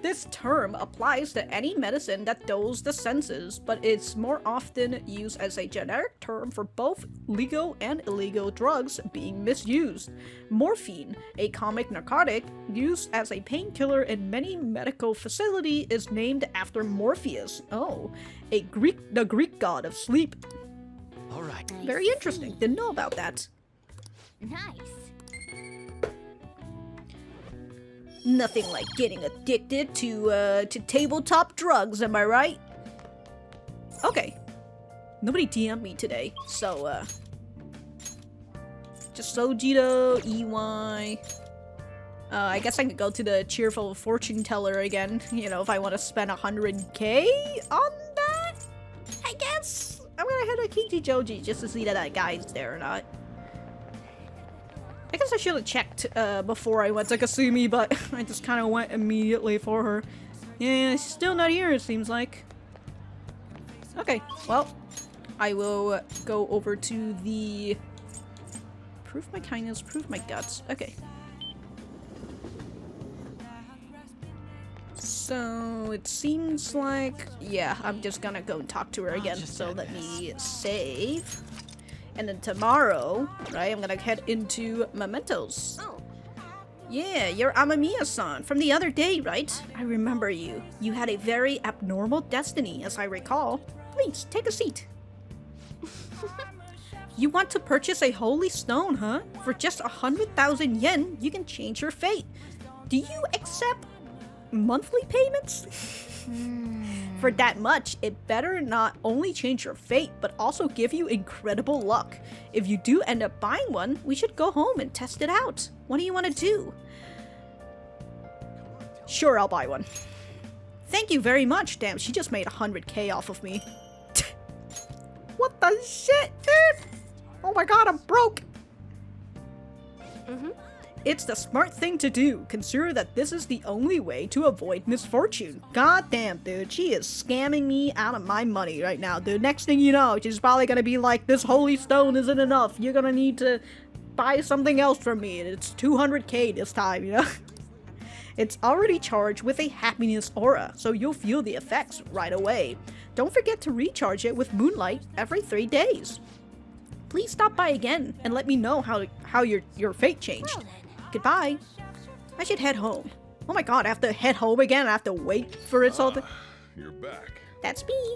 This term applies to any medicine that dulls the senses, but it's more often used as a generic term for both legal and illegal drugs being misused. Morphine, a common narcotic used as a painkiller in many medical facilities, is named after Morpheus. Oh, the Greek god of sleep. All right. Very interesting. Didn't know about that. Nice. Nothing like getting addicted to tabletop drugs, am I right? Okay. Nobody DM'd me today, so, just Sojito, EY. I guess I could go to the cheerful fortune teller again, you know, if I want to spend 100k on that? I guess? I'm gonna head to Akechi Joji just to see that guy's there or not. I guess I should have checked before I went to Kasumi, but I just kind of went immediately for her. Yeah, she's still not here, it seems like. Okay, well, I will go over to the... Prove my kindness, prove my guts. Okay. So, it seems like... Yeah, I'm just gonna go and talk to her again, so let me save. And then tomorrow, right, I'm gonna head into Mementos. Oh. Yeah, you're Amamiya-san from the other day, right? I remember you. You had a very abnormal destiny, as I recall. Please, take a seat. You want to purchase a holy stone, huh? For just 100,000 yen, you can change your fate. Do you accept monthly payments? For that much, it better not only change your fate, but also give you incredible luck. If you do end up buying one, we should go home and test it out. What do you want to do? Sure, I'll buy one. Thank you very much. Damn, she just made 100k off of me. What the shit, dude? Oh my god, I'm broke. It's the smart thing to do. Consider that this is the only way to avoid misfortune. God damn, dude. She is scamming me out of my money right now, dude. Next thing you know, she's probably gonna be like, this holy stone isn't enough. You're gonna need to buy something else from me. And it's 200k this time, you know? It's already charged with a happiness aura, so you'll feel the effects right away. Don't forget to recharge it with moonlight every 3 days. Please stop by again and let me know how your fate changed. Well then. Goodbye. I should head home. Oh my god, I have to head home again. I have to wait for it all to... You're back. That's me.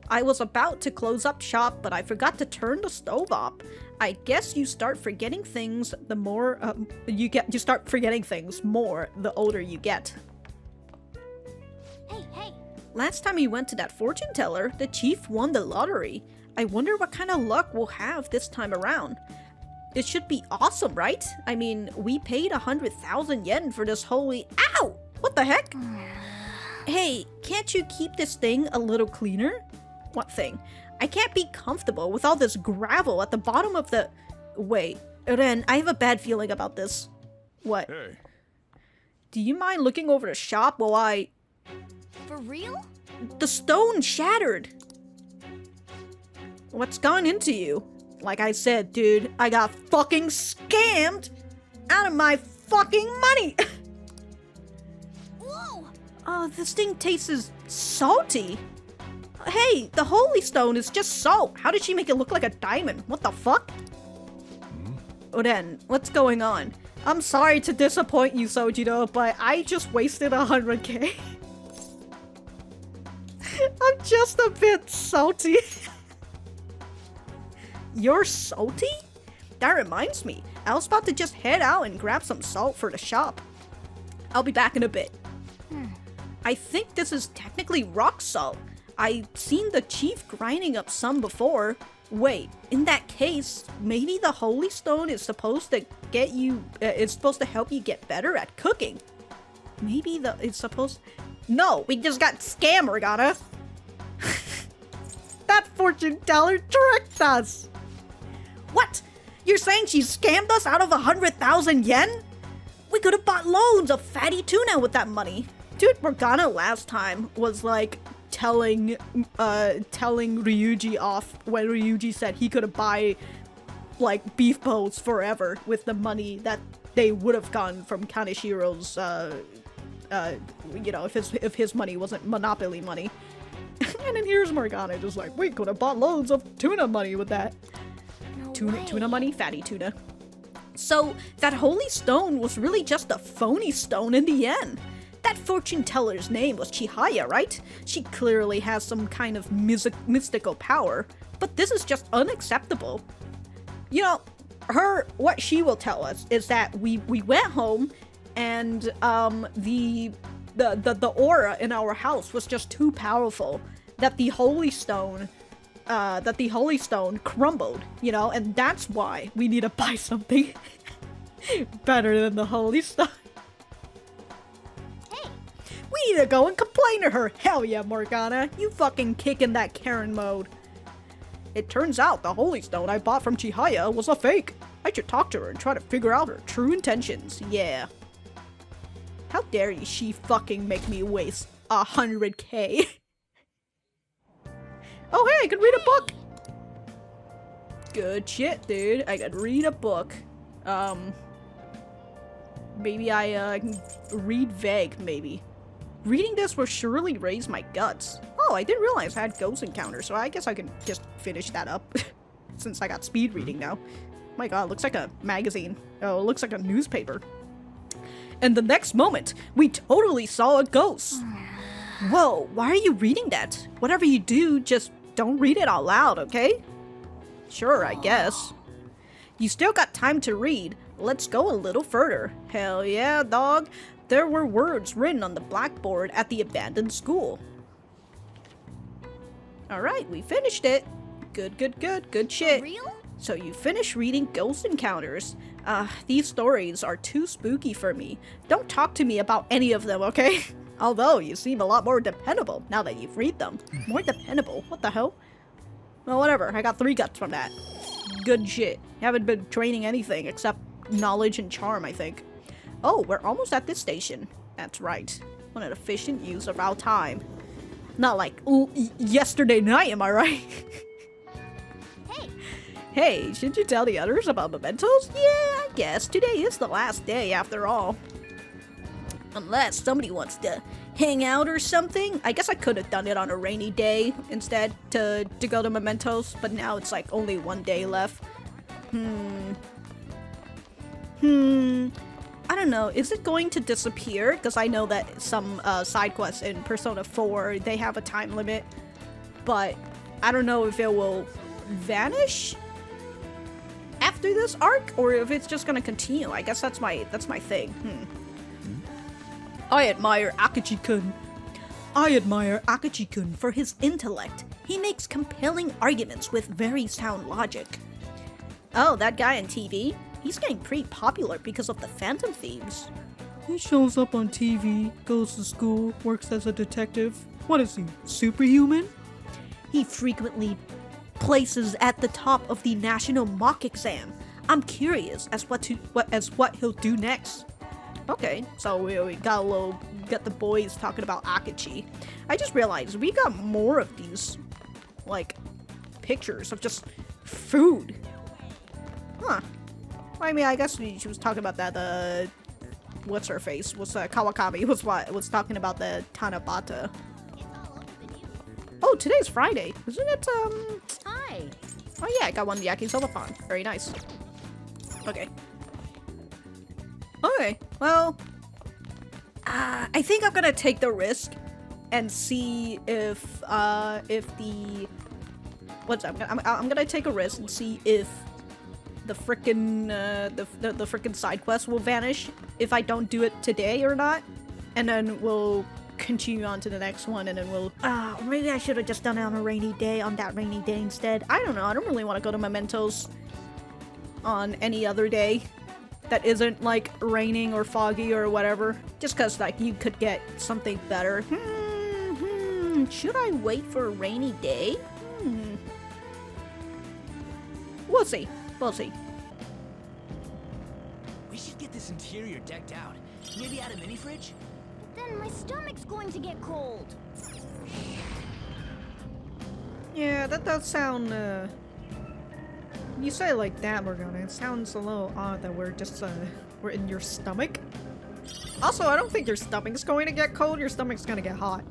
I was about to close up shop, but I forgot to turn the stove off. I guess you start forgetting things the more you start forgetting things more the older you get. Hey. Last time we went to that fortune teller, the chief won the lottery. I wonder what kind of luck we'll have this time around. It should be awesome, right? I mean, we paid 100,000 yen for this holy... Ow! What the heck? Hey, can't you keep this thing a little cleaner? What thing? I can't be comfortable with all this gravel at the bottom of the... Wait, Ren, I have a bad feeling about this. What? Hey. Do you mind looking over the shop while I... For real? The stone shattered! What's gone into you? Like I said, dude, I got fucking scammed out of my fucking money! Whoa! Oh, this thing tastes salty. Hey, the holy stone is just salt. How did she make it look like a diamond? What the fuck? Oden, what's going on? I'm sorry to disappoint you, Sojito, but I just wasted 100k. I'm just a bit salty. You're salty? That reminds me. I was about to just head out and grab some salt for the shop. I'll be back in a bit. I think this is technically rock salt. I've seen the chief grinding up some before. Wait, in that case, maybe the holy stone is supposed to get you, it's supposed to help you get better at cooking. Maybe it's supposed... No, we just got scammed, Regana. That fortune teller tricked us. What? You're saying she scammed us out of 100,000 yen? We could have bought loads of fatty tuna with that money. Dude, Morgana last time was like telling Ryuji off when Ryuji said he could buy like beef boats forever with the money that they would have gotten from Kaneshiro's you know, if his money wasn't monopoly money. And then here's Morgana just like, we could have bought loads of tuna money with that. No Tuna money, fatty tuna. So that holy stone was really just a phony stone in the end. That fortune teller's name was Chihaya, right? She clearly has some kind of mystical power, but this is just unacceptable. You know, what she will tell us is that we went home and the aura in our house was just too powerful, that the holy stone crumbled, you know, and that's why we need to buy something better than the holy stone. Hey, We need to go and complain to her. Hell yeah, Morgana, you fucking kick in that Karen mode. It turns out the holy stone I bought from Chihaya was a fake. I should talk to her and try to figure out her true intentions. Yeah. How dare she fucking make me waste 100k? Oh hey, I can read a book! Good shit, dude. I could read a book. Maybe I can read vague, maybe. Reading this will surely raise my guts. Oh, I didn't realize I had ghost encounters, so I guess I can just finish that up. Since I got speed reading now. My god, it looks like a magazine. Oh, it looks like a newspaper. And the next moment, we totally saw a ghost. Whoa, why are you reading that? Whatever you do, just don't read it out loud, okay? Sure, I guess. You still got time to read. Let's go a little further. Hell yeah, dog. There were words written on the blackboard at the abandoned school. Alright, we finished it. Good shit. for real? So you finish reading Ghost Encounters. These stories are too spooky for me. Don't talk to me about any of them, okay? Although, you seem a lot more dependable now that you've read them. More dependable? What the hell? Well, whatever. I got 3 guts from that. Good shit. Haven't been training anything except knowledge and charm, I think. Oh, we're almost at this station. That's right. What an efficient use of our time. Not like, ooh, yesterday night, am I right? Hey, Hey, should you tell the others about Mementos? Yeah, I guess. Today is the last day, after all. Unless somebody wants to hang out or something. I guess I could have done it on a rainy day instead to go to Mementos, but now it's like only 1 day left. I don't know. Is it going to disappear? Because I know that some side quests in Persona 4, they have a time limit. But I don't know if it will vanish after this arc, or if it's just gonna continue. I guess that's my thing. I admire Akechi-kun. I admire Akechi-kun for his intellect. He makes compelling arguments with very sound logic. Oh, that guy on TV? He's getting pretty popular because of the Phantom Thieves. He shows up on TV, goes to school, works as a detective. What is he, superhuman? He frequently places at the top of the national mock exam. I'm curious as what he'll do next. Okay, so we got the boys talking about Akechi. I just realized we got more of these, like, pictures of just food. Huh. I mean, I guess she was talking about that, what's her face? Kawakami was talking about the Tanabata. Oh, today's Friday. Isn't it, hi. Oh yeah, I got one yakisoba-pan. Very nice. Okay. Okay, well, I think I'm gonna take the risk and see if the I'm gonna take a risk and see if the frickin' the frickin' side quest will vanish if I don't do it today or not, and then we'll continue on to the next one, and then we'll maybe I should have just done it on a rainy day, on that rainy day instead. I don't know. I don't really want to go to Mementos on any other day that isn't like raining or foggy or whatever, just because like you could get something better. Should I wait for a rainy day? We'll see. We'll see. We should get this interior decked out. Maybe add a mini fridge? Then my stomach's going to get cold. Yeah, that does sound, you say it like that, Morgana. It sounds a little odd that we're just, we're in your stomach. Also, I don't think your stomach's going to get cold, your stomach's gonna get hot.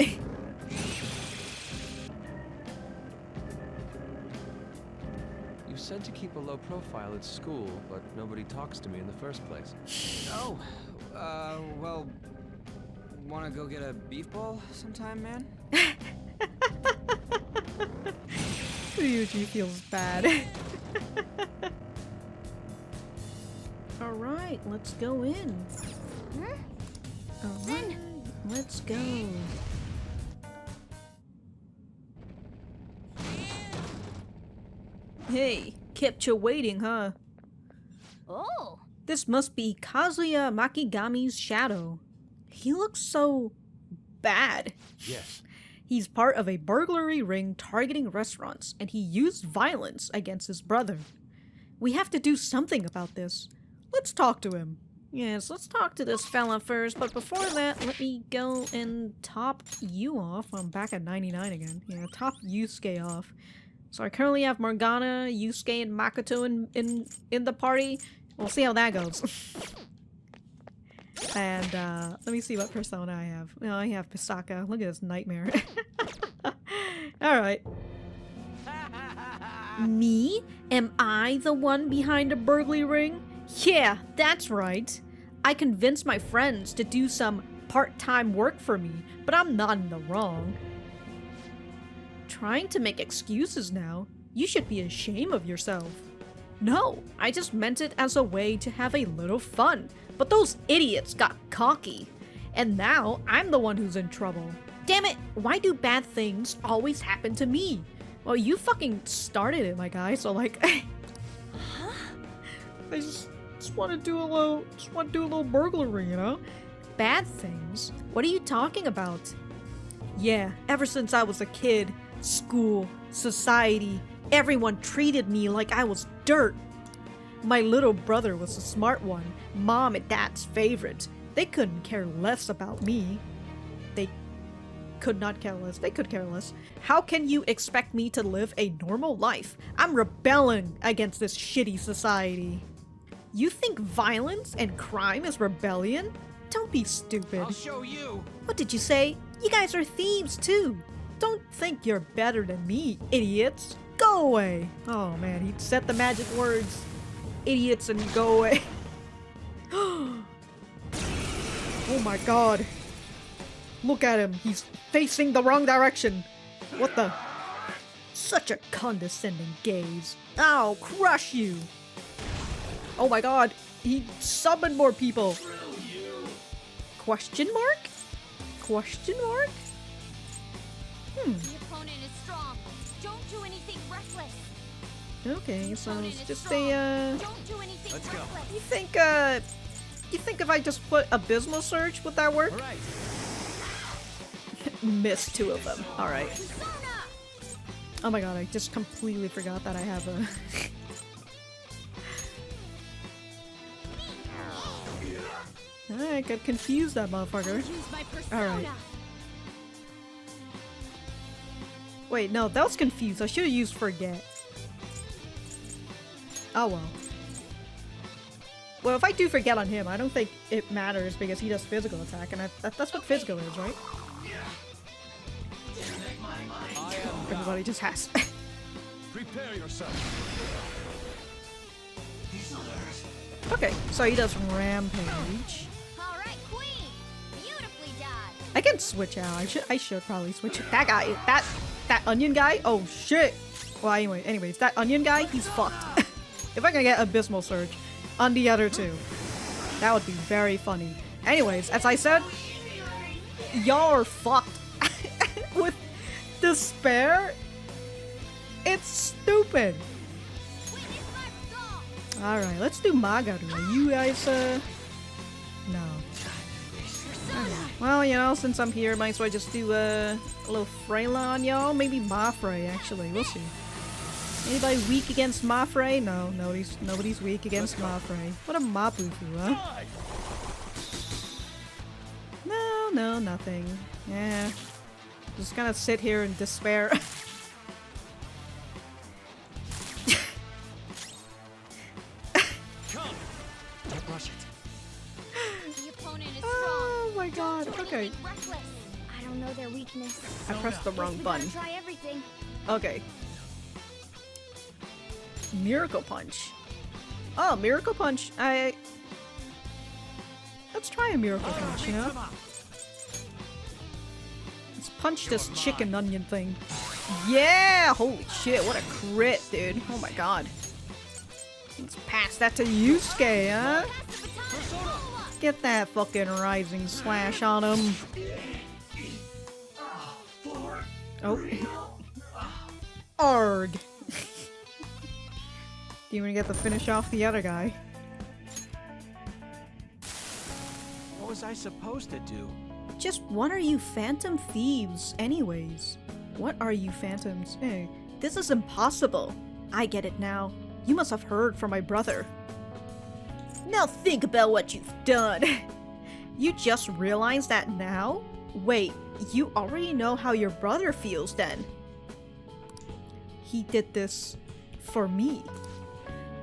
You said to keep a low profile at school, but nobody talks to me in the first place. Oh, well, wanna go get a beef ball sometime, man? Ryuji feels bad. Alright, let's go in. Alright, let's go. Hey, kept you waiting, huh? Oh, This must be Kazuya Makagami's shadow. He looks so bad. Yes. He's part of a burglary ring targeting restaurants, and he used violence against his brother. We have to do something about this. Let's talk to him. Yes, let's talk to this fella first, but before that, let me go and top you off. I'm back at 99 again. Yeah, top Yusuke off. So I currently have Morgana, Yusuke, and Makoto in the party. We'll see how that goes. And let me see what persona I have. Oh, I have Pisaka. Look at this nightmare. Alright. Me? Am I the one behind the burglary ring? Yeah, that's right. I convinced my friends to do some part-time work for me, but I'm not in the wrong. Trying to make excuses now? You should be ashamed of yourself. No, I just meant it as a way to have a little fun, but those idiots got cocky. And now I'm the one who's in trouble. Damn it, why do bad things always happen to me? Well, you fucking started it, my guy, so like... I just want to do a little burglary, you know? Bad things? What are you talking about? Yeah, ever since I was a kid, school, society, everyone treated me like I was dirt. My little brother was the smart one, mom and dad's favorite. They couldn't care less about me. They could not care less. They could care less. How can you expect me to live a normal life? I'm rebelling against this shitty society. You think violence and crime is rebellion? Don't be stupid. I'll show you! What did you say? You guys are thieves too. Don't think you're better than me, idiots. Go away. Oh man, he said the magic words. Idiots and go away. Oh my god. Look at him. He's facing the wrong direction. What the? Such a condescending gaze. I'll crush you. Oh my god. He summoned more people. Question mark? Question mark? the opponent is strong. Don't do anything reckless. Okay, so Opponent it's is just strong. a, Don't do anything Let's go. reckless. you think if I just put Abysmal Surge, would that work? Alright. Missed two of them. Alright. Persona! Oh my god, I just completely forgot that I have a... I got confused, that motherfucker. Use my persona. Alright. Wait, no, that was confused. I should have used Forget. Oh well. Well, if I do Forget on him, I don't think it matters because he does physical attack, and that's what physical is, right? Everybody just has. Prepare yourself. Okay, so he does Rampage. Alright, Queen. Beautifully done. I can switch out. I should probably switch it. That guy, that onion guy. Oh shit. Well, anyways, that onion guy, he's fucked. If I can get Abysmal Surge on the other two, that would be very funny. Anyways, as I said, y'all are fucked with despair. It's stupid. Witness my song. All right, let's do Magaru. Are you guys, no. Well, you know, since I'm here, might as well just do a little Freyla on y'all. Maybe Mafrey, actually. We'll see. Anybody weak against Mafre? No, nobody's weak against Mafre. What a Mabufu, huh? No, nothing. Yeah. Just gonna sit here in despair. Come. Don't rush it. The opponent is strong. Oh my god, Don't do okay. anything reckless. I don't know their weakness. I pressed the wrong Guess we button. gotta try everything. Okay. Miracle Punch. Oh, Miracle Punch. Let's try a Miracle Punch, you know? Let's punch this chicken onion thing. Yeah! Holy shit, what a crit, dude. Oh my god. Let's pass that to Yusuke, huh? Pass the baton. Get that fucking rising slash on him. Oh. Arg. Do you want to get the finish off the other guy? What was I supposed to do? Just what are you phantom thieves anyways? What are you phantoms? Hey, this is impossible. I get it now. You must have heard from my brother. Now think about what you've done. You just realized that now? Wait, you already know how your brother feels then. He did this for me.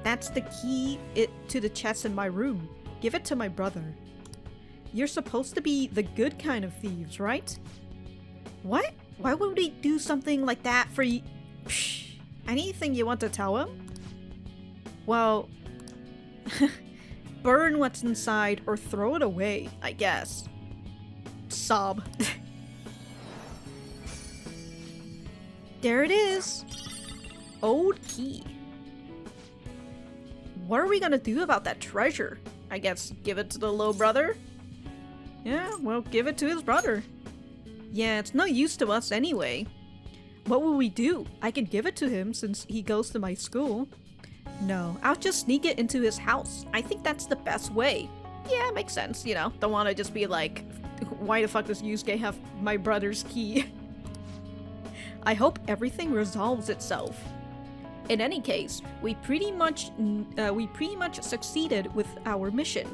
That's the key to the chest in my room. Give it to my brother. You're supposed to be the good kind of thieves, right? What? Why would he do something like that for you? Psh, anything you want to tell him? Well, burn what's inside or throw it away, I guess. Sob. There it is. Old key. What are we gonna do about that treasure? I guess give it to the little brother? Yeah, well, give it to his brother. Yeah, it's no use to us anyway. What will we do? I can give it to him since he goes to my school. No, I'll just sneak it into his house. I think that's the best way. Yeah, makes sense, you know. Don't want to just be like, why the fuck does Yusuke have my brother's key? I hope everything resolves itself. In any case, we pretty much succeeded with our mission.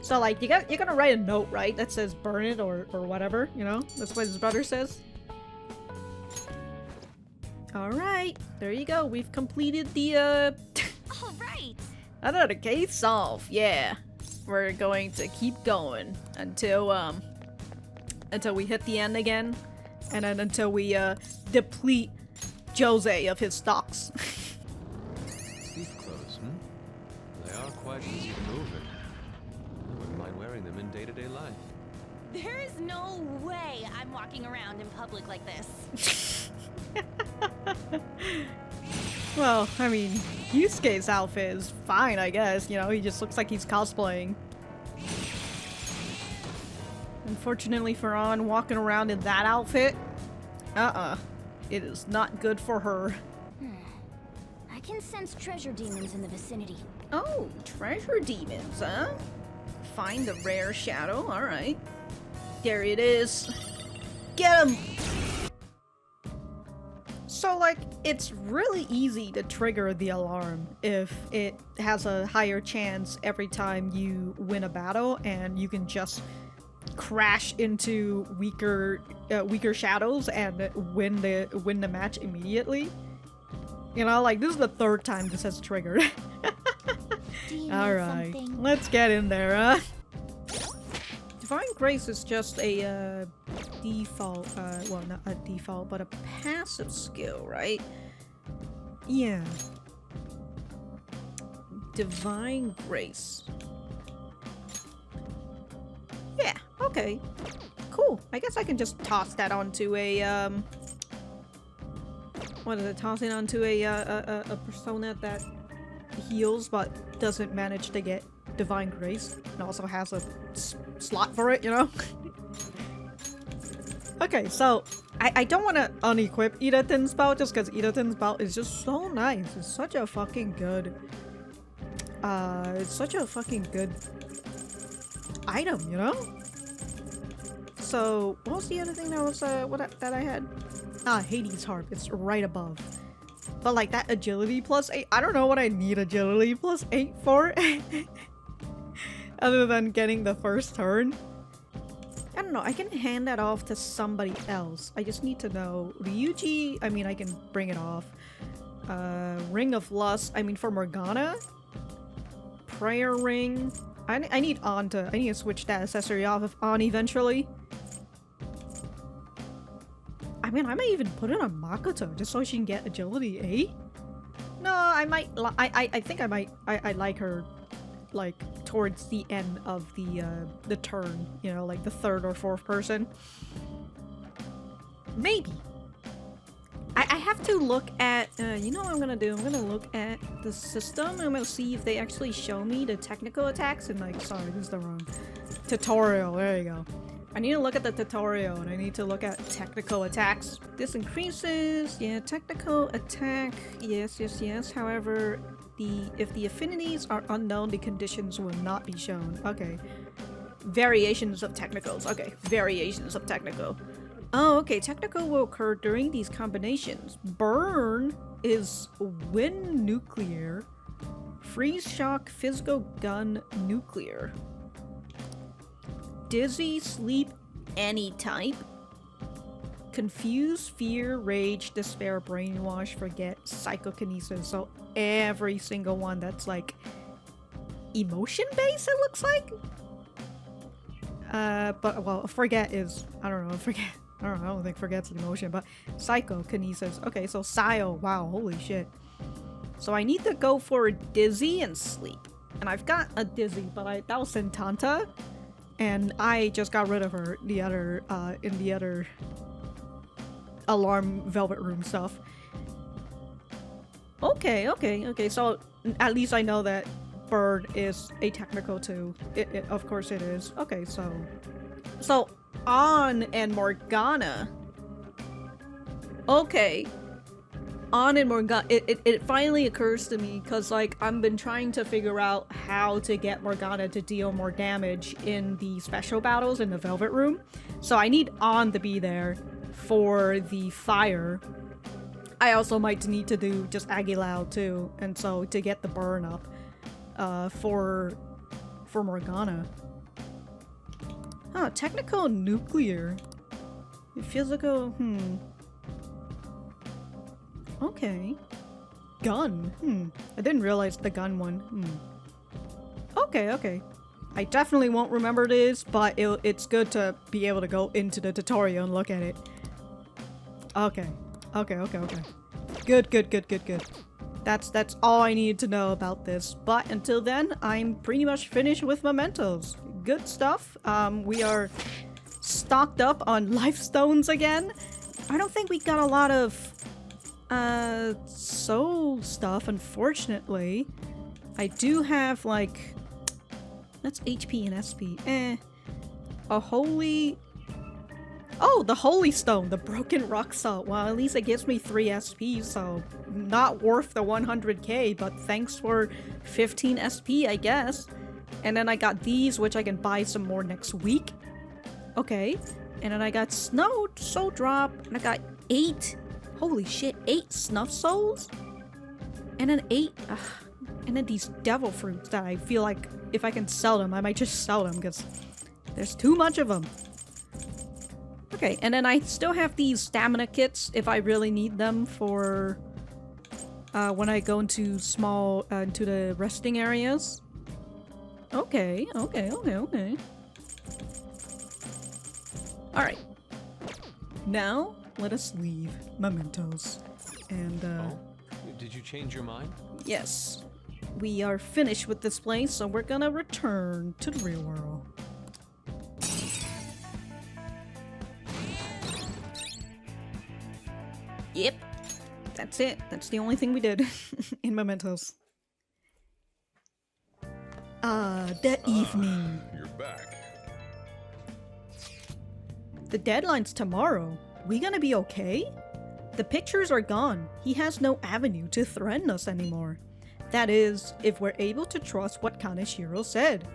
So like, you're gonna write a note, right? That says burn it or whatever, you know? That's what his brother says. Alright, there you go. We've completed the, All right. another case solved, yeah. We're going to keep going until we hit the end again. And then until we, deplete Jose of his stocks. Thief clothes, They are quite easy to move in. I wouldn't mind wearing them in day-to-day life. There is no way I'm walking around in public like this. Well, I mean, Yusuke's outfit is fine, I guess. You know, he just looks like he's cosplaying. Unfortunately for Anon, walking around in that outfit, it is not good for her. I can sense treasure demons in the vicinity. Oh, treasure demons, huh? Find the rare shadow, alright. There it is. Get him! So, like, it's really easy to trigger the alarm if it has a higher chance every time you win a battle, and you can just crash into weaker shadows and win the match immediately. You know, like, this is the third time this has triggered. Do you need Alright, something? let's get in there, huh? Divine Grace is just a default, well, not a default, but a passive skill, right? Yeah. Divine Grace. Yeah, okay. Cool. I guess I can just toss that onto a, what is it? Toss it onto a persona that heals but doesn't manage to get Divine Grace and also has a slot for it, you know? Okay, so I don't want to unequip Idaten's belt just because Idaten's belt is just so nice. It's such a fucking good item, you know? So what was the other thing that was that I had? Hades harp. It's right above. But like that agility +8, I don't know what I need agility +8 for. Other than getting the first turn. I don't know, I can hand that off to somebody else. I just need to know. Ryuji, I mean, I can bring it off. Ring of Lust, I mean, for Morgana. Prayer Ring. I need On to, I need to switch that accessory off of On eventually. I mean, I might even put it on Makoto just so she can get agility 8. No, I might, I think I might, I like her, like, towards the end of the turn, you know, like the 3rd or 4th person. Maybe. I have to look at, you know what I'm gonna do? I'm gonna look at the system. I'm gonna see if they actually show me the technical attacks and like, sorry, this is the wrong tutorial. There you go. I need to look at the tutorial and I need to look at technical attacks. This increases, yeah, technical attack, yes. However, if the affinities are unknown, the conditions will not be shown. Okay. Variations of technicals. Okay, variations of technical. Oh, okay, technical will occur during these combinations. Burn is wind nuclear. Freeze shock, physical gun, nuclear. Dizzy, sleep, any type. Confuse, fear, rage, despair, brainwash, forget, psychokinesis. So every single one that's like emotion based, it looks like. But well, forget is, I don't know, forget. I don't think forget's emotion, but psychokinesis. Okay, so Psyo, wow, holy shit. So I need to go for dizzy and sleep. And I've got a dizzy, but that was Sentanta. And I just got rid of her in the other alarm velvet room stuff. Okay, so at least I know that Bird is a technical too. Of course it is. Okay, so On and Morgana. Okay. On and Morgana. It finally occurs to me because like I've been trying to figure out how to get Morgana to deal more damage in the special battles in the Velvet Room. So I need On to be there for the fire. I also might need to do just Aguilau too, and so to get the burn up for Morgana. Oh, technical nuclear. Physical, Okay. Gun, I didn't realize the gun one, Okay. I definitely won't remember this, but it's good to be able to go into the tutorial and look at it. Okay. Good. That's all I need to know about this. But until then, I'm pretty much finished with Mementos. Good stuff. We are stocked up on life stones again. I don't think we got a lot of soul stuff, unfortunately. I do have like, that's HP and SP. A holy, oh, the holy stone, the broken rock salt. Well, at least it gives me 3 SP, so not worth the 100k, but thanks for 15 SP, I guess. And then I got these, which I can buy some more next week. Okay. And then I got Soul Drop, and I got 8, holy shit, 8 Snuff Souls? And then 8, and then these Devil Fruits that I feel like if I can sell them, I might just sell them, because there's too much of them. Okay, and then I still have these stamina kits if I really need them for when I go into into the resting areas. Okay. Alright. Now, let us leave Mementos. And, Oh? Did you change your mind? yes. We are finished with this place, so we're gonna return to the real world. Yep. That's it. That's the only thing we did in Mementos. The evening. You're back. The deadline's tomorrow. We gonna be okay? The pictures are gone. He has no avenue to threaten us anymore. That is, if we're able to trust what Kaneshiro said.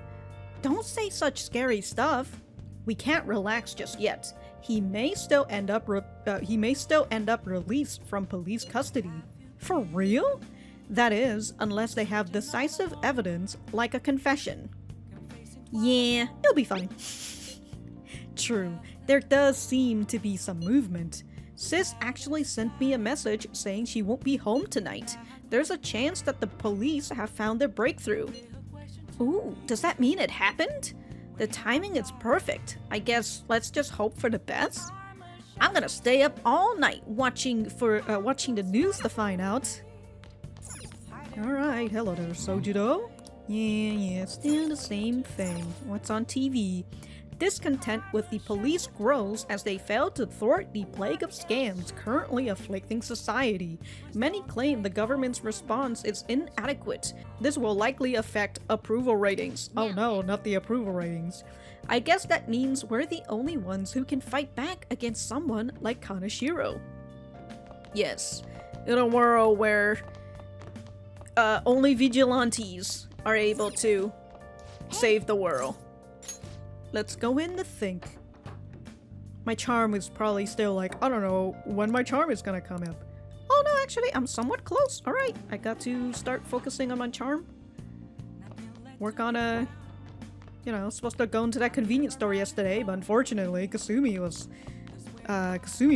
Don't say such scary stuff. We can't relax just yet. He may still end up released from police custody. For real? That is, unless they have decisive evidence like a confession. Yeah, it'll be fine. True, there does seem to be some movement. Sis actually sent me a message saying she won't be home tonight. There's a chance that the police have found their breakthrough. Ooh, does that mean it happened? The timing is perfect. I guess let's just hope for the best. I'm gonna stay up all night watching the news to find out. Alright, hello there, Sojudo. Yeah, still the same thing. What's on TV? Discontent with the police grows as they fail to thwart the plague of scams currently afflicting society. Many claim the government's response is inadequate. This will likely affect approval ratings. Oh no, not the approval ratings. I guess that means we're the only ones who can fight back against someone like Kaneshiro. Yes, in a world where only vigilantes are able to save the world. Let's go in to think. My charm is probably still like, I don't know when my charm is gonna come up. Oh no, actually, I'm somewhat close. Alright, I got to start focusing on my charm. Work on you know, supposed to go into that convenience store yesterday, but unfortunately, Kasumi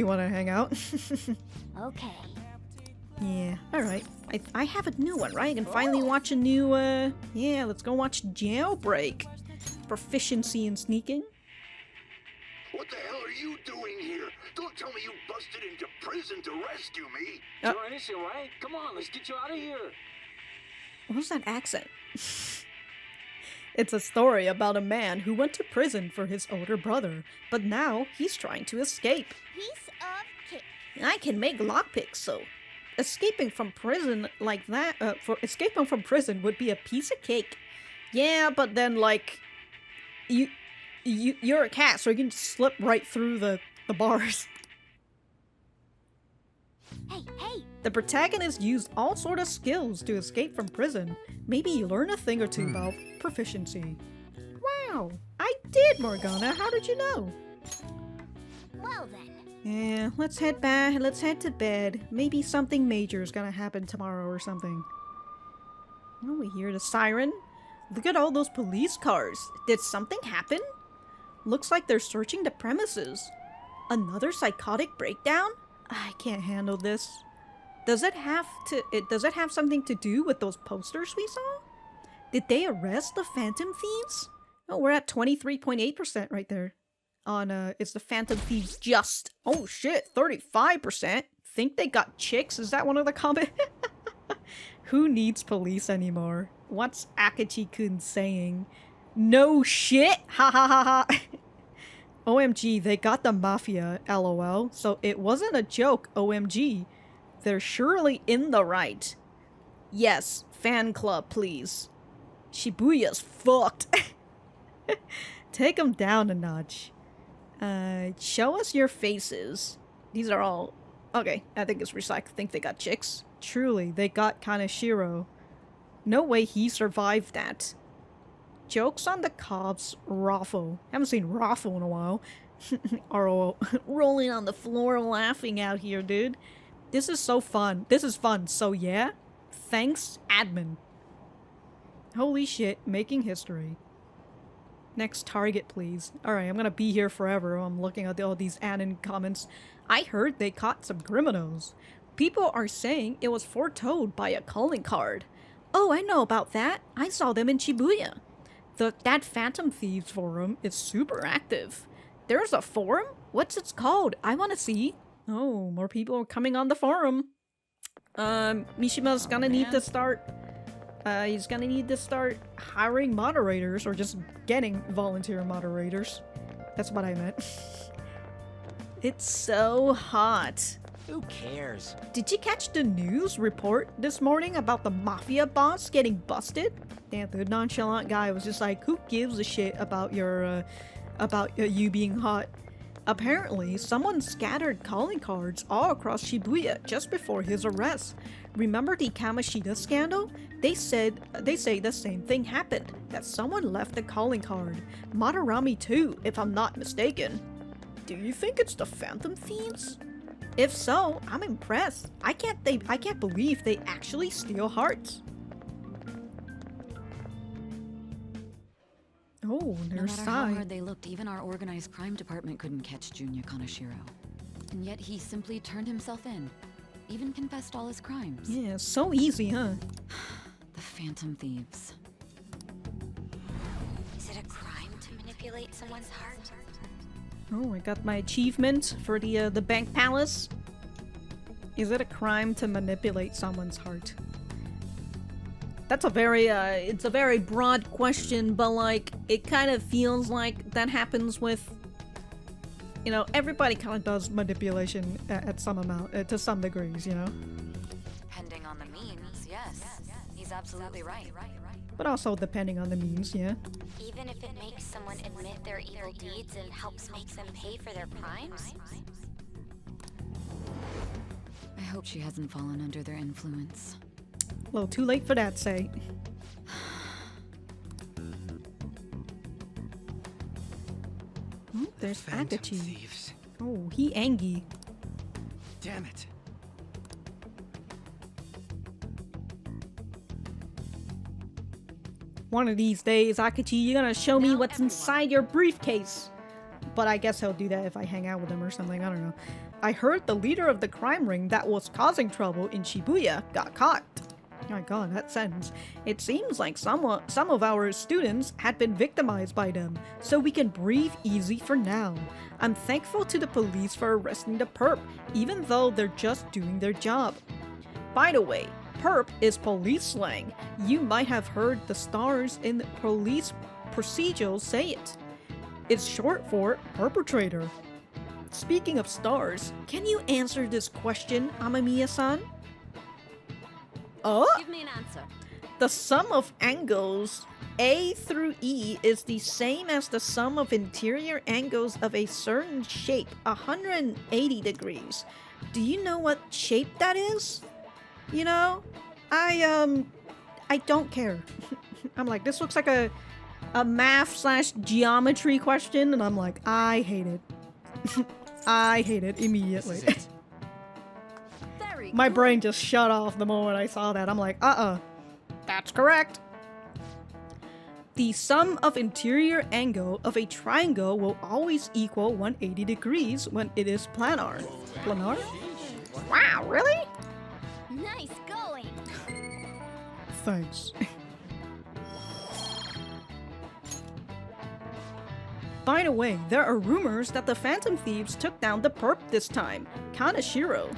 wanted to hang out. Okay. Yeah, alright. I have a new one, right? I can finally watch a new, yeah, let's go watch Jailbreak. Proficiency in sneaking. What the hell are you doing here? Don't tell me you busted into prison to rescue me. You're innocent, right? Come on, let's get you out of here. What was that accent? It's a story about a man who went to prison for his older brother, but now he's trying to escape. Piece of cake. I can make lockpicks, so escaping from prison like that, escaping from prison would be a piece of cake. Yeah, but then like, you're a cat, so you can just slip right through the bars. Hey! The protagonist used all sort of skills to escape from prison. Maybe you learn a thing or two about proficiency. Wow, I did, Morgana. How did you know? Well then. Yeah, let's head back. Let's head to bed. Maybe something major is gonna happen tomorrow or something. Oh, we hear the siren. Look at all those police cars. Did something happen? Looks like they're searching the premises. Another psychotic breakdown? I can't handle this. Does it have something to do with those posters we saw? Did they arrest the Phantom Thieves? Oh, we're at 23.8% right there. On it's the Phantom Thieves just. Oh shit, 35%. Think they got chicks? Is that one of the comments? Who needs police anymore? What's Akechi-kun saying? No shit! Ha ha ha ha! OMG, they got the mafia, lol. So it wasn't a joke, OMG. They're surely in the right. Yes, fan club, please. Shibuya's fucked. Take them down a notch. Show us your faces. These are all... Okay, I think it's recycled. Think they got chicks. Truly, they got Kaneshiro. No way he survived that. Jokes on the cops, Raffle. Haven't seen Raffle in a while. ROO. Rolling on the floor laughing out here, dude. This is so fun. This is fun, so yeah. Thanks, admin. Holy shit, making history. Next target, please. Alright, I'm gonna be here forever. I'm looking at all these Anon comments. I heard they caught some criminals. People are saying it was foretold by a calling card. Oh, I know about that. I saw them in Shibuya. That Phantom Thieves forum is super active. There's a forum? What's it called? I want to see. Oh, more people are coming on the forum. Mishima's gonna need to start... he's gonna need to start hiring moderators or just getting volunteer moderators. That's what I meant. It's so hot. Who cares? Did you catch the news report this morning about the mafia boss getting busted? Damn, the nonchalant guy was just like, who gives a shit about your, you being hot? Apparently, someone scattered calling cards all across Shibuya just before his arrest. Remember the Kamishita scandal? They say the same thing happened, that someone left a calling card. Madarami too, if I'm not mistaken. Do you think it's the Phantom Thieves? If so, I'm impressed. I can't believe they actually steal hearts. Oh, No there's matter how Sai. hard they looked, even our organized crime department couldn't catch Junior Kaneshiro. And yet he simply turned himself in. Even confessed all his crimes. Yeah, so easy, huh? The Phantom Thieves. Is it a crime to manipulate someone's heart? Oh, I got my achievement for the bank palace. Is it a crime to manipulate someone's heart? That's a very, it's a very broad question, but like, it kind of feels like that happens with, you know, everybody kind of does manipulation at some amount, to some degrees, you know? Depending on the means, yes. He's absolutely right. But also depending on the means, yeah. Even if it makes someone admit their evil deeds and helps make them pay for their crimes? I hope she hasn't fallen under their influence. A little too late for that, say. Oh, there's Phantom Akechi. Thieves. Oh, he angry. Damn it. One of these days, Akechi, you're gonna show me what's inside your briefcase. But I guess he'll do that if I hang out with him or something, I don't know. I heard the leader of the crime ring that was causing trouble in Shibuya got caught. Oh my god, that sentence. It seems like some of our students had been victimized by them, so we can breathe easy for now. I'm thankful to the police for arresting the perp, even though they're just doing their job. By the way, perp is police slang. You might have heard the stars in police procedures say it. It's short for perpetrator. Speaking of stars, can you answer this question, Amamiya-san? Give me an answer. The sum of angles A through E is the same as the sum of interior angles of a certain shape, 180 degrees. Do you know what shape that is? You know, I don't care. I'm like, this looks like a math/geometry question, and I'm like, I hate it. I hate it immediately. This is it. Very My good. brain just shut off the moment I saw that. I'm like, that's correct. The sum of interior angle of a triangle will always equal 180 degrees when it is planar. Planar? Wow, really? Nice going! Thanks. By the way, there are rumors that the Phantom Thieves took down the perp this time, Kaneshiro.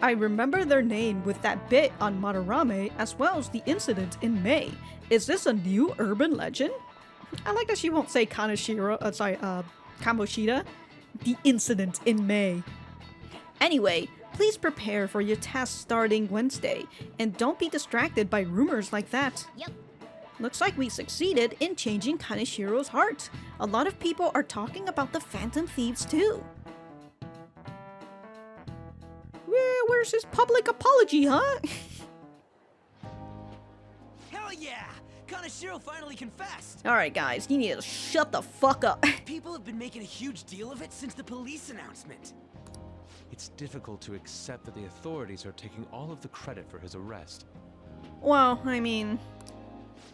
I remember their name with that bit on Madarame as well as the incident in May. Is this a new urban legend? I like that she won't say Kaneshiro, Kamoshida. The incident in May. Anyway, please prepare for your test starting Wednesday, and don't be distracted by rumors like that. Yep. Looks like we succeeded in changing Kaneshiro's heart. A lot of people are talking about the Phantom Thieves too. Where's his public apology, huh? Hell yeah! Kaneshiro finally confessed! Alright guys, you need to shut the fuck up. People have been making a huge deal of it since the police announcement. It's difficult to accept that the authorities are taking all of the credit for his arrest. Well, I mean,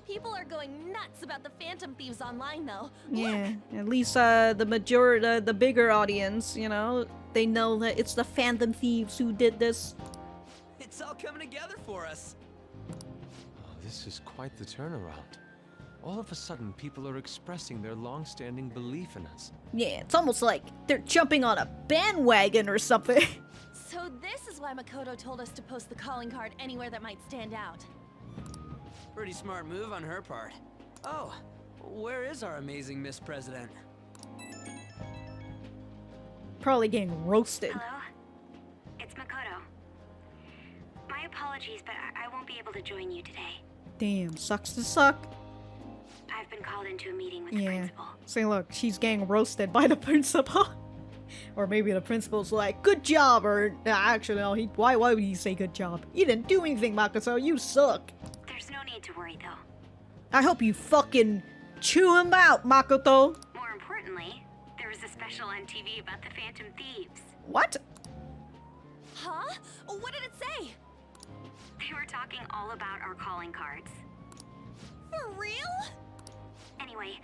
People are going nuts about the Phantom Thieves online, though. yeah, at least the bigger audience, you know, they know that it's the Phantom Thieves who did this. It's all coming together for us. Oh, this is quite the turnaround. All of a sudden, people are expressing their long-standing belief in us. Yeah, it's almost like they're jumping on a bandwagon or something. So this is why Makoto told us to post the calling card anywhere that might stand out. Pretty smart move on her part. Oh, where is our amazing Miss President? Probably getting roasted. Hello? It's Makoto. My apologies, but I won't be able to join you today. Damn, sucks to suck. I've been called into a meeting with the Yeah. principal. See, look, she's getting roasted by the principal. Or maybe the principal's like, good job, or actually, no, why would he say good job? You didn't do anything, Makoto, you suck. There's no need to worry, though. I hope you fucking chew him out, Makoto. More importantly, there was a special on TV about the Phantom Thieves. What? Huh? What did it say? They were talking all about our calling cards. For real? Anyway,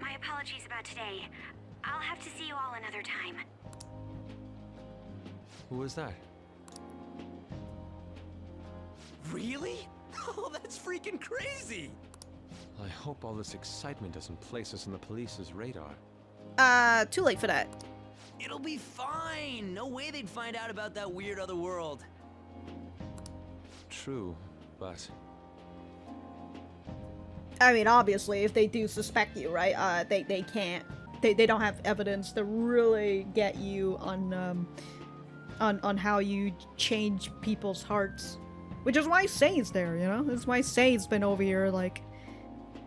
my apologies about today. I'll have to see you all another time. Who was that? Really? Oh, that's freaking crazy! I hope all this excitement doesn't place us on the police's radar. Too late for that. It'll be fine. No way they'd find out about that weird other world. True, but... I mean, obviously, if they do suspect you, right? They can't. They don't have evidence to really get you on how you change people's hearts. Which is why Say's there, you know? That's why Say's been over here like,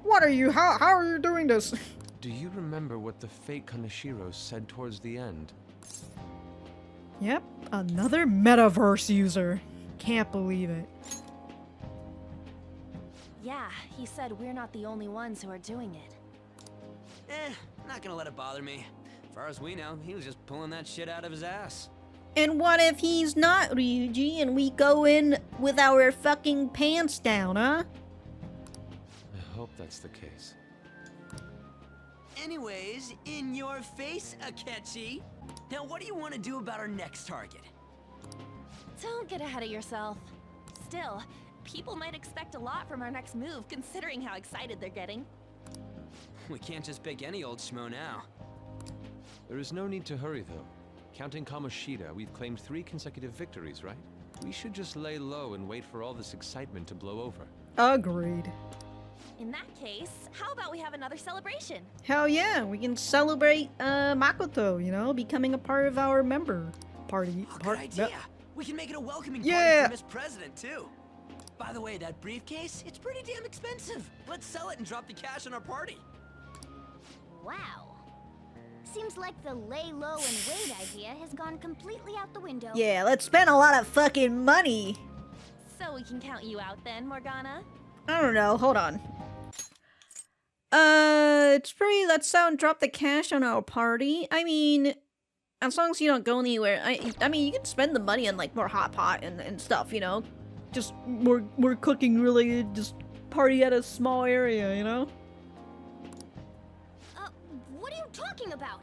what are you, how are you doing this? Do you remember what the fake Kaneshiro said towards the end? Yep, another metaverse user. Can't believe it. Yeah, he said we're not the only ones who are doing it. Not gonna let it bother me. As far as we know, he was just pulling that shit out of his ass. And what if he's not Ryuji and we go in with our fucking pants down, huh? I hope that's the case. Anyways, in your face, Akechi. Now, what do you want to do about our next target? Don't get ahead of yourself. Still, people might expect a lot from our next move, considering how excited they're getting. We can't just pick any old schmo now. There is no need to hurry, though. Counting Kamoshida, we've claimed 3 consecutive victories, right? We should just lay low and wait for all this excitement to blow over. Agreed. In that case, how about we have another celebration? Hell yeah, we can celebrate Makoto, you know, becoming a part of our member party. Oh, good idea. We can make it a welcoming Yeah. party for Miss President, too. By the way, that briefcase, it's pretty damn expensive. Let's sell it and drop the cash on our party. Wow. Seems like the lay low and wait idea has gone completely out the window. Yeah, let's spend a lot of fucking money. So we can count you out then, Morgana? I don't know, hold on. It's pretty, let's sell and drop the cash on our party. I mean, as long as you don't go anywhere, I mean, you can spend the money on, like, more hot pot and stuff, you know? Just more cooking related, just party at a small area, you know? What are you talking about?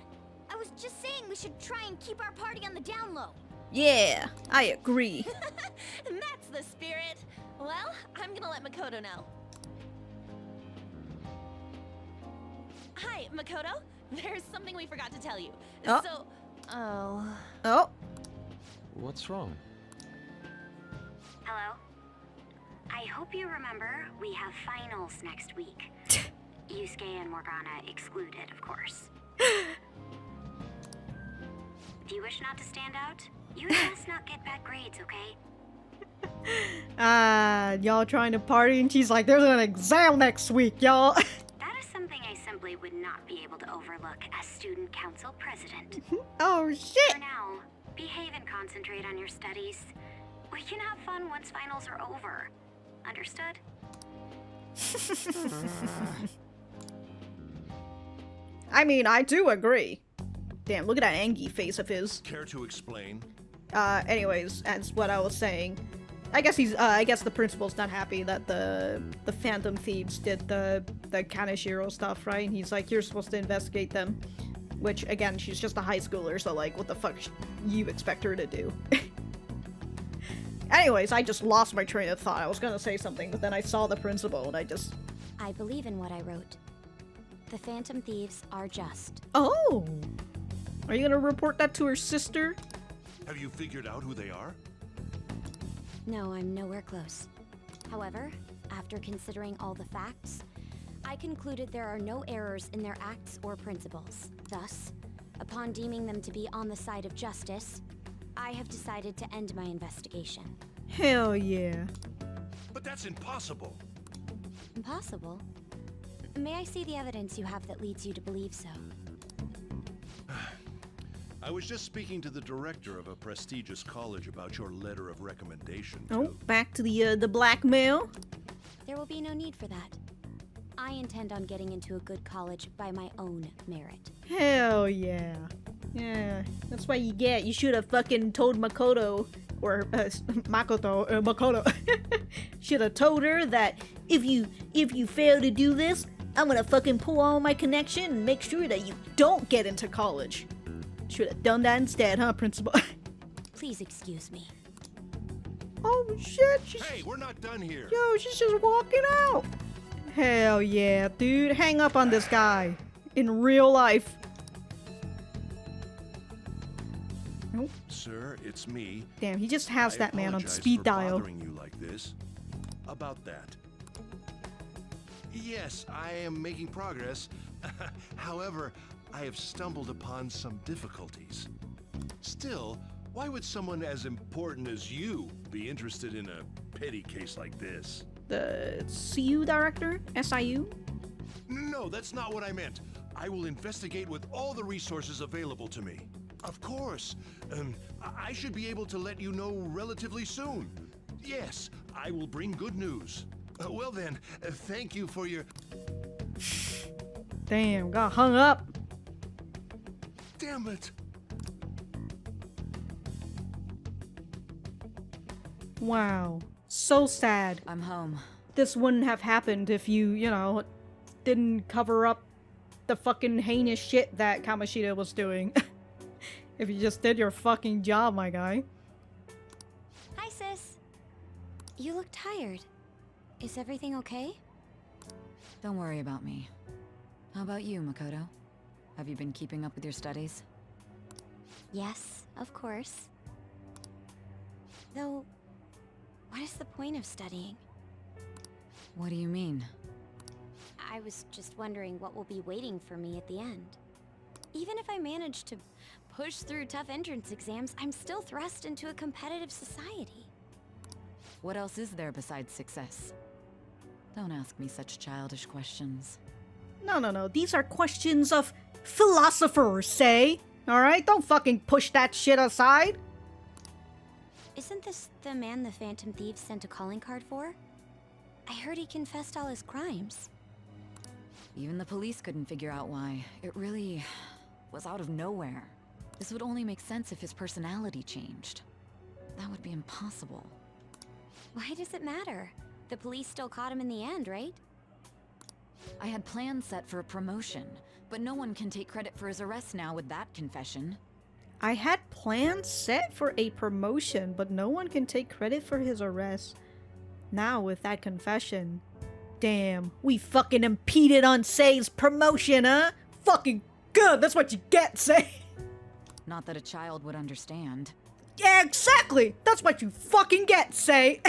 I was just saying we should try and keep our party on the down low. Yeah, I agree. That's the spirit. Well, I'm gonna let Makoto know. Hi, Makoto. There's something we forgot to tell you. Oh. Oh. What's wrong? Hello? I hope you remember we have finals next week. Yusuke and Morgana excluded, of course. Do you wish not to stand out? You must not get bad grades, okay? Y'all trying to party and she's like, there's an exam next week, y'all. That is something I simply would not be able to overlook as student council president. Oh shit! For now, behave and concentrate on your studies. We can have fun once finals are over. Understood? I mean, I do agree. Damn, look at that angry face of his. Care to explain? Anyways, as what I was saying, I guess the principal's not happy that the Phantom Thieves did the Kaneshiro stuff, right? And he's like, you're supposed to investigate them. Which, again, she's just a high schooler, so like, what the fuck you expect her to do? Anyways, I just lost my train of thought. I was gonna say something, but then I saw the principal and I believe in what I wrote. The Phantom Thieves are just. Oh! Are you gonna report that to her sister? Have you figured out who they are? No, I'm nowhere close. However, after considering all the facts, I concluded there are no errors in their acts or principles. Thus, upon deeming them to be on the side of justice, I have decided to end my investigation. Hell yeah. But that's impossible. Impossible? May I see the evidence you have that leads you to believe so? I was just speaking to the director of a prestigious college about your letter of recommendation. Oh, back to the blackmail. There will be no need for that. I intend on getting into a good college by my own merit. Hell yeah. Yeah, that's what you get. You should have fucking told Makoto or Makoto should have told her that if you fail to do this, I'm gonna fucking pull all my connection and make sure that you don't get into college. Should have done that instead, huh, Principal? Please excuse me. Oh shit! Hey, we're not done here. Yo, she's just walking out. Hell yeah, dude! Hang up on this guy in real life. Nope. Sir, it's me. Damn, he just has that man on apologize speed for dial. bothering you like this. About that. Yes, I am making progress. However, I have stumbled upon some difficulties. Still, why would someone as important as you be interested in a petty case like this? The CU director? SIU? No, that's not what I meant. I will investigate with all the resources available to me. Of course. I should be able to let you know relatively soon. Yes, I will bring good news. Well then, thank you for your... Damn, got hung up. Damn it. Wow. So sad. I'm home. This wouldn't have happened if you know, didn't cover up the fucking heinous shit that Kamoshida was doing. If you just did your fucking job, my guy. Hi, sis. You look tired. Is everything okay? Don't worry about me. How about you, Makoto? Have you been keeping up with your studies? Yes, of course. Though, what is the point of studying? What do you mean? I was just wondering what will be waiting for me at the end. Even if I manage to push through tough entrance exams, I'm still thrust into a competitive society. What else is there besides success? Don't ask me such childish questions. No. These are questions of philosophers, say. Alright? Don't fucking push that shit aside. Isn't this the man the Phantom Thieves sent a calling card for? I heard he confessed all his crimes. Even the police couldn't figure out why. It really was out of nowhere. This would only make sense if his personality changed. That would be impossible. Why does it matter? The police still caught him in the end, right? I had plans set for a promotion, but no one can take credit for his arrest now with that confession. I had plans set for a promotion, but no one can take credit for his arrest. Now with that confession. Damn, we fucking impeded on Say's promotion, huh? Fucking good, that's what you get, Say. Not that a child would understand. Yeah, exactly! That's what you fucking get, Say.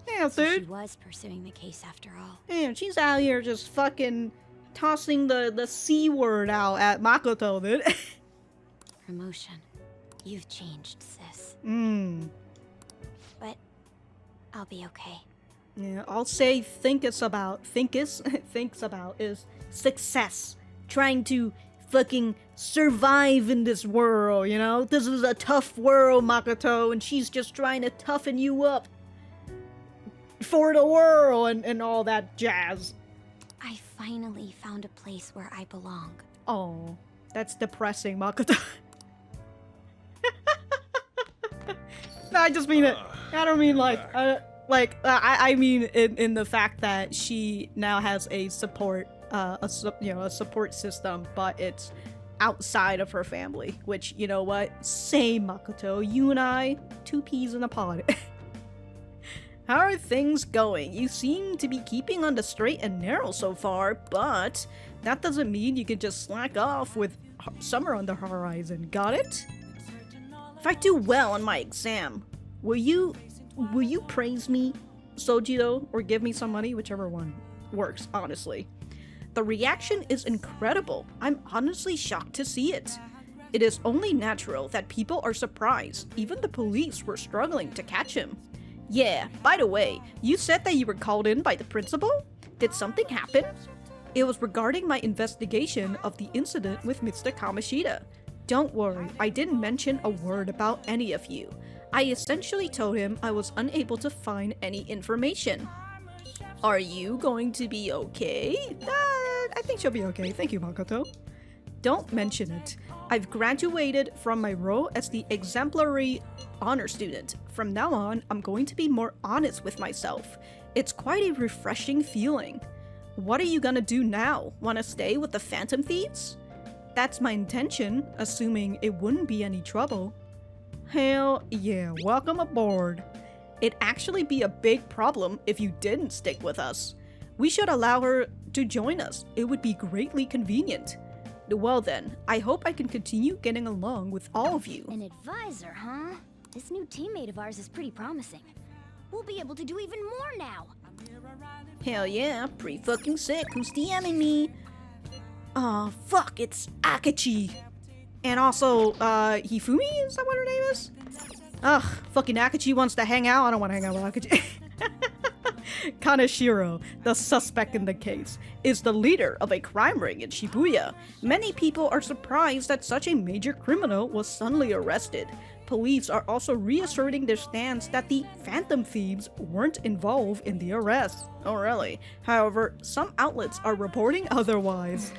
Damn, So she dude. was pursuing the case after all. Damn, she's out here just fucking tossing the C word out at Makoto, dude. Promotion. You've changed, sis. But I'll be okay. Yeah, I'll say thinks about is success. Trying to fucking survive in this world, you know? This is a tough world, Makoto, and she's just trying to toughen you up for the world and all that jazz. I finally found a place where I belong. Oh, that's depressing, Makoto. No, I just mean it. I don't mean I mean in the fact that she now has a support, a support system, but it's outside of her family. Which, you know what? Same, Makoto. You and I, two peas in a pod. How are things going? You seem to be keeping on the straight and narrow so far, but that doesn't mean you can just slack off with summer on the horizon. Got it? If I do well on my exam, will you praise me, Sojiro, or give me some money? Whichever one works, honestly. The reaction is incredible. I'm honestly shocked to see it. It is only natural that people are surprised. Even the police were struggling to catch him. Yeah, by the way, you said that you were called in by the principal? Did something happen? It was regarding my investigation of the incident with Mr. Kamoshida. Don't worry, I didn't mention a word about any of you. I essentially told him I was unable to find any information. Are you going to be okay? I think she'll be okay. Thank you, Makoto. don't mention it. I've graduated from my role as the exemplary honor student. From now on, I'm going to be more honest with myself. It's quite a refreshing feeling. What are you gonna do now? Wanna stay with the Phantom Thieves? That's my intention, assuming it wouldn't be any trouble. Hell yeah, welcome aboard. It'd actually be a big problem if you didn't stick with us. We should allow her to join us. It would be greatly convenient. Well then, I hope I can continue getting along with all of you. An advisor, huh? This new teammate of ours is pretty promising. We'll be able to do even more now. Hell yeah, pretty fucking sick. Who's DMing me? Oh, fuck, it's Akechi. And also, Hifumi? Is that what her name is? Ugh, fucking Akechi wants to hang out. I don't want to hang out with Akechi. Kaneshiro, the suspect in the case, is the leader of a crime ring in Shibuya. Many people are surprised that such a major criminal was suddenly arrested. Police are also reasserting their stance that the Phantom Thieves weren't involved in the arrest. Oh really? However, some outlets are reporting otherwise.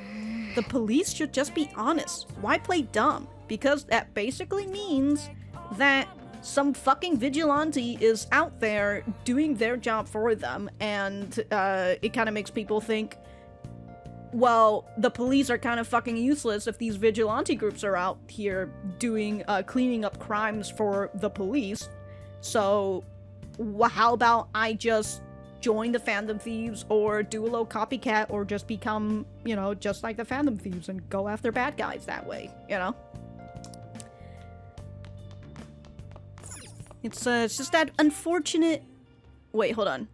The police should just be honest. Why play dumb? Because that basically means that some fucking vigilante is out there doing their job for them, and it kind of makes people think, well, the police are kind of fucking useless if these vigilante groups are out here doing cleaning up crimes for the police. So how about I just join the Phantom Thieves, or do a little copycat, or just become, you know, just like the Phantom Thieves and go after bad guys that way, you know? It's just that unfortunate... Wait, hold on.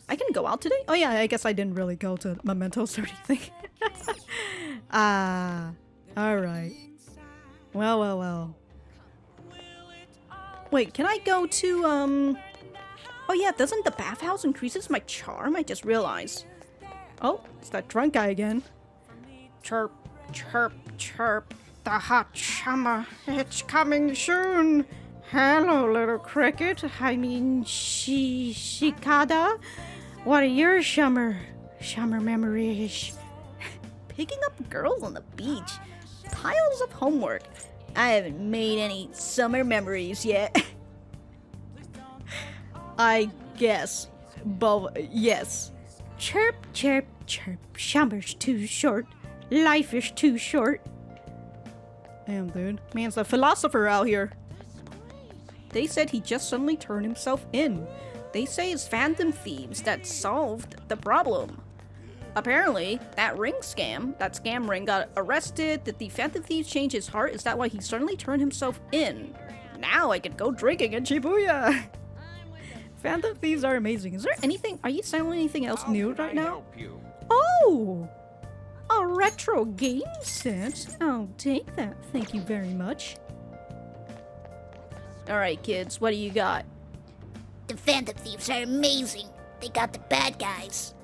I can go out today? Oh yeah, I guess I didn't really go to Mementos or anything. Alright. Well. Wait, can I go to, Oh yeah, doesn't the bathhouse increases my charm? I just realized. Oh, it's that drunk guy again. Chirp, chirp, chirp. The hot summer, it's coming soon. Hello, little cricket. I mean, Shikada. What are your summer memories? Picking up girls on the beach. Piles of homework. I haven't made any summer memories yet. I guess. But yes. Chirp, chirp, chirp. Summer's too short. Life is too short. Damn, dude. Man's a philosopher out here. They said he just suddenly turned himself in. They say it's Phantom Thieves that solved the problem. Apparently, that scam ring got arrested. Did the Phantom Thieves change his heart? Is that why he suddenly turned himself in? Now I can go drinking in Shibuya! Phantom Thieves are amazing. Is there anything, are you selling anything else new right now? Oh! A retro game set? I'll take that, thank you very much. Alright kids, what do you got? The Phantom Thieves are amazing. They got the bad guys.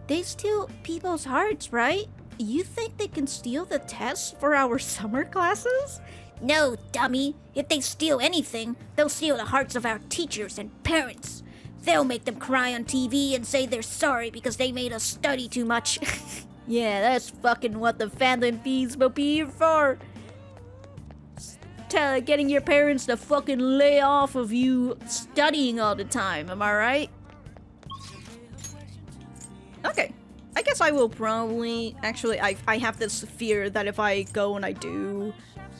They steal people's hearts, right? You think they can steal the tests for our summer classes? No, dummy. If they steal anything, they'll steal the hearts of our teachers and parents. They'll make them cry on TV and say they're sorry because they made us study too much. Yeah, that's fucking what the Phantom Thieves will be here for. Getting your parents to fucking lay off of you studying all the time, am I right? Okay, I guess I will probably... Actually, I have this fear that if I go and I do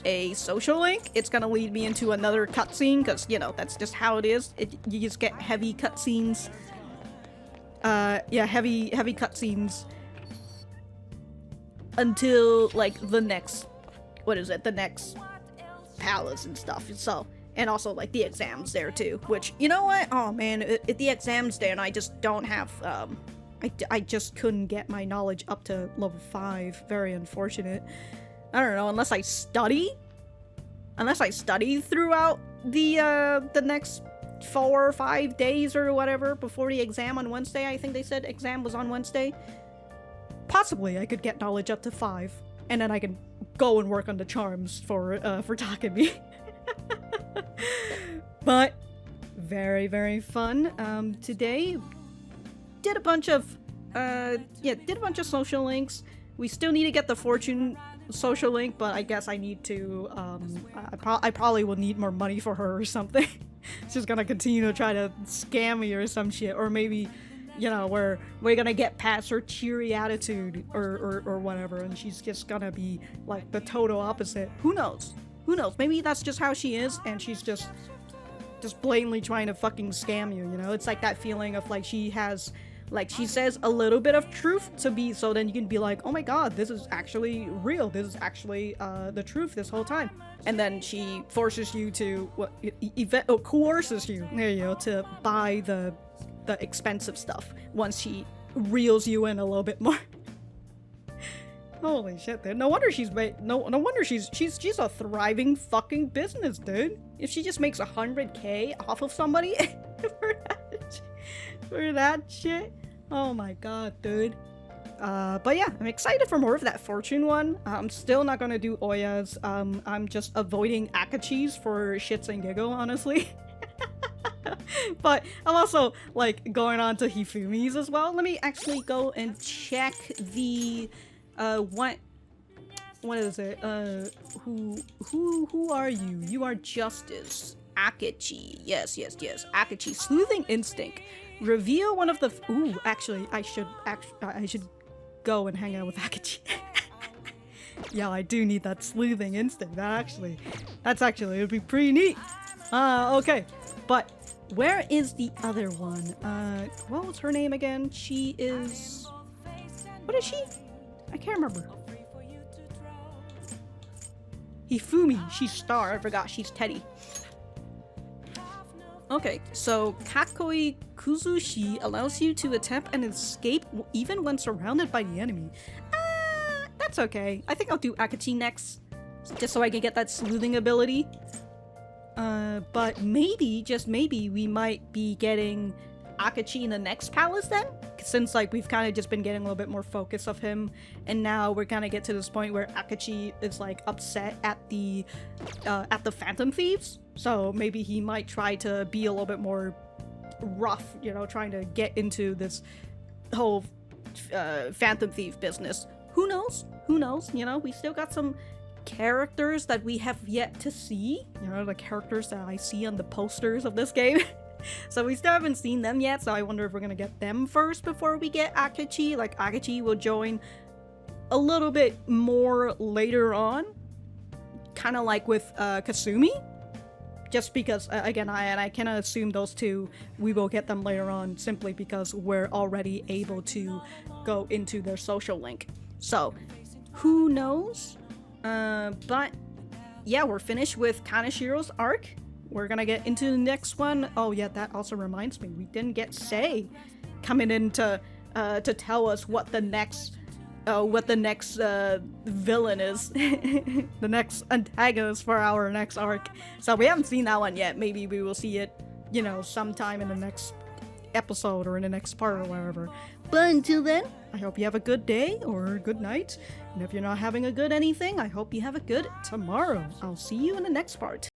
a social link, it's gonna lead me into another cutscene, because, you know, that's just how it is. You just get heavy cutscenes. Yeah, heavy cutscenes. Until, like, the next... What is it? The next... palace and stuff, so, and also like the exams there too, which, you know what, oh man, if the exams there and I just don't have, I just couldn't get my knowledge up to level 5, very unfortunate. I don't know, unless I study throughout the next 4 or 5 days or whatever before the exam on Wednesday. I think they said exam was on Wednesday. Possibly I could get knowledge up to 5, and then I can go and work on the charms for Takemi. But very, very fun. Today did a bunch of social links. We still need to get the fortune social link, but I guess I need to, I probably will need more money for her or something. She's gonna continue to try to scam me or some shit, or maybe, you know, we're gonna get past her cheery attitude or whatever, and she's just gonna be like the total opposite. Who knows? Who knows? Maybe that's just how she is, and she's just blatantly trying to fucking scam you, you know? It's like that feeling of like she has, like she says a little bit of truth to be, so then you can be like, oh my god, this is actually real. This is actually the truth this whole time. And then she forces you to, coerces you, there you go, to buy the expensive stuff once she reels you in a little bit more. Holy shit, dude. No wonder she's no wonder she's a thriving fucking business, dude. If she just makes 100k off of somebody for that shit. Oh my god, dude. But yeah, I'm excited for more of that fortune one. I'm still not gonna do Oya's. I'm just avoiding Akechi's for shits and giggle, honestly. But I'm also like going on to Hifumi's as well. Let me actually go and check the what is it? Who are you? You are Justice. Akechi. Yes. Akechi. Sleuthing instinct. Reveal one of the actually I should go and hang out with Akechi. Yeah, I do need that sleuthing instinct. That's actually it'd be pretty neat. Okay. But where is the other one? What was her name again? She is... What is she? I can't remember. Hifumi. She's Star. I forgot. She's Teddy. Okay, so Kakoi Kuzushi allows you to attempt an escape even when surrounded by the enemy. That's okay. I think I'll do Akechi next, just so I can get that sleuthing ability. But maybe, just maybe, we might be getting Akechi in the next palace then? Since like we've kind of just been getting a little bit more focus of him, and now we're kind of get to this point where Akechi is like upset at the Phantom Thieves. So maybe he might try to be a little bit more rough, you know, trying to get into this whole Phantom Thief business. Who knows? Who knows? You know, we still got some characters that we have yet to see. You know, the characters that I see on the posters of this game. So we still haven't seen them yet, so I wonder if we're gonna get them first before we get Akechi. Like, Akechi will join a little bit more later on. Kind of like with Kasumi. Just because, again, I cannot assume those two, we will get them later on simply because we're already able to go into their social link. So, who knows? But, yeah, we're finished with Kaneshiro's arc. We're gonna get into the next one. Oh yeah, that also reminds me, we didn't get Sei coming in to tell us what the next villain is. The next antagonist for our next arc. So we haven't seen that one yet. Maybe we will see it, you know, sometime in the next episode or in the next part or whatever. But until then, I hope you have a good day or a good night. And if you're not having a good anything, I hope you have a good tomorrow. I'll see you in the next part.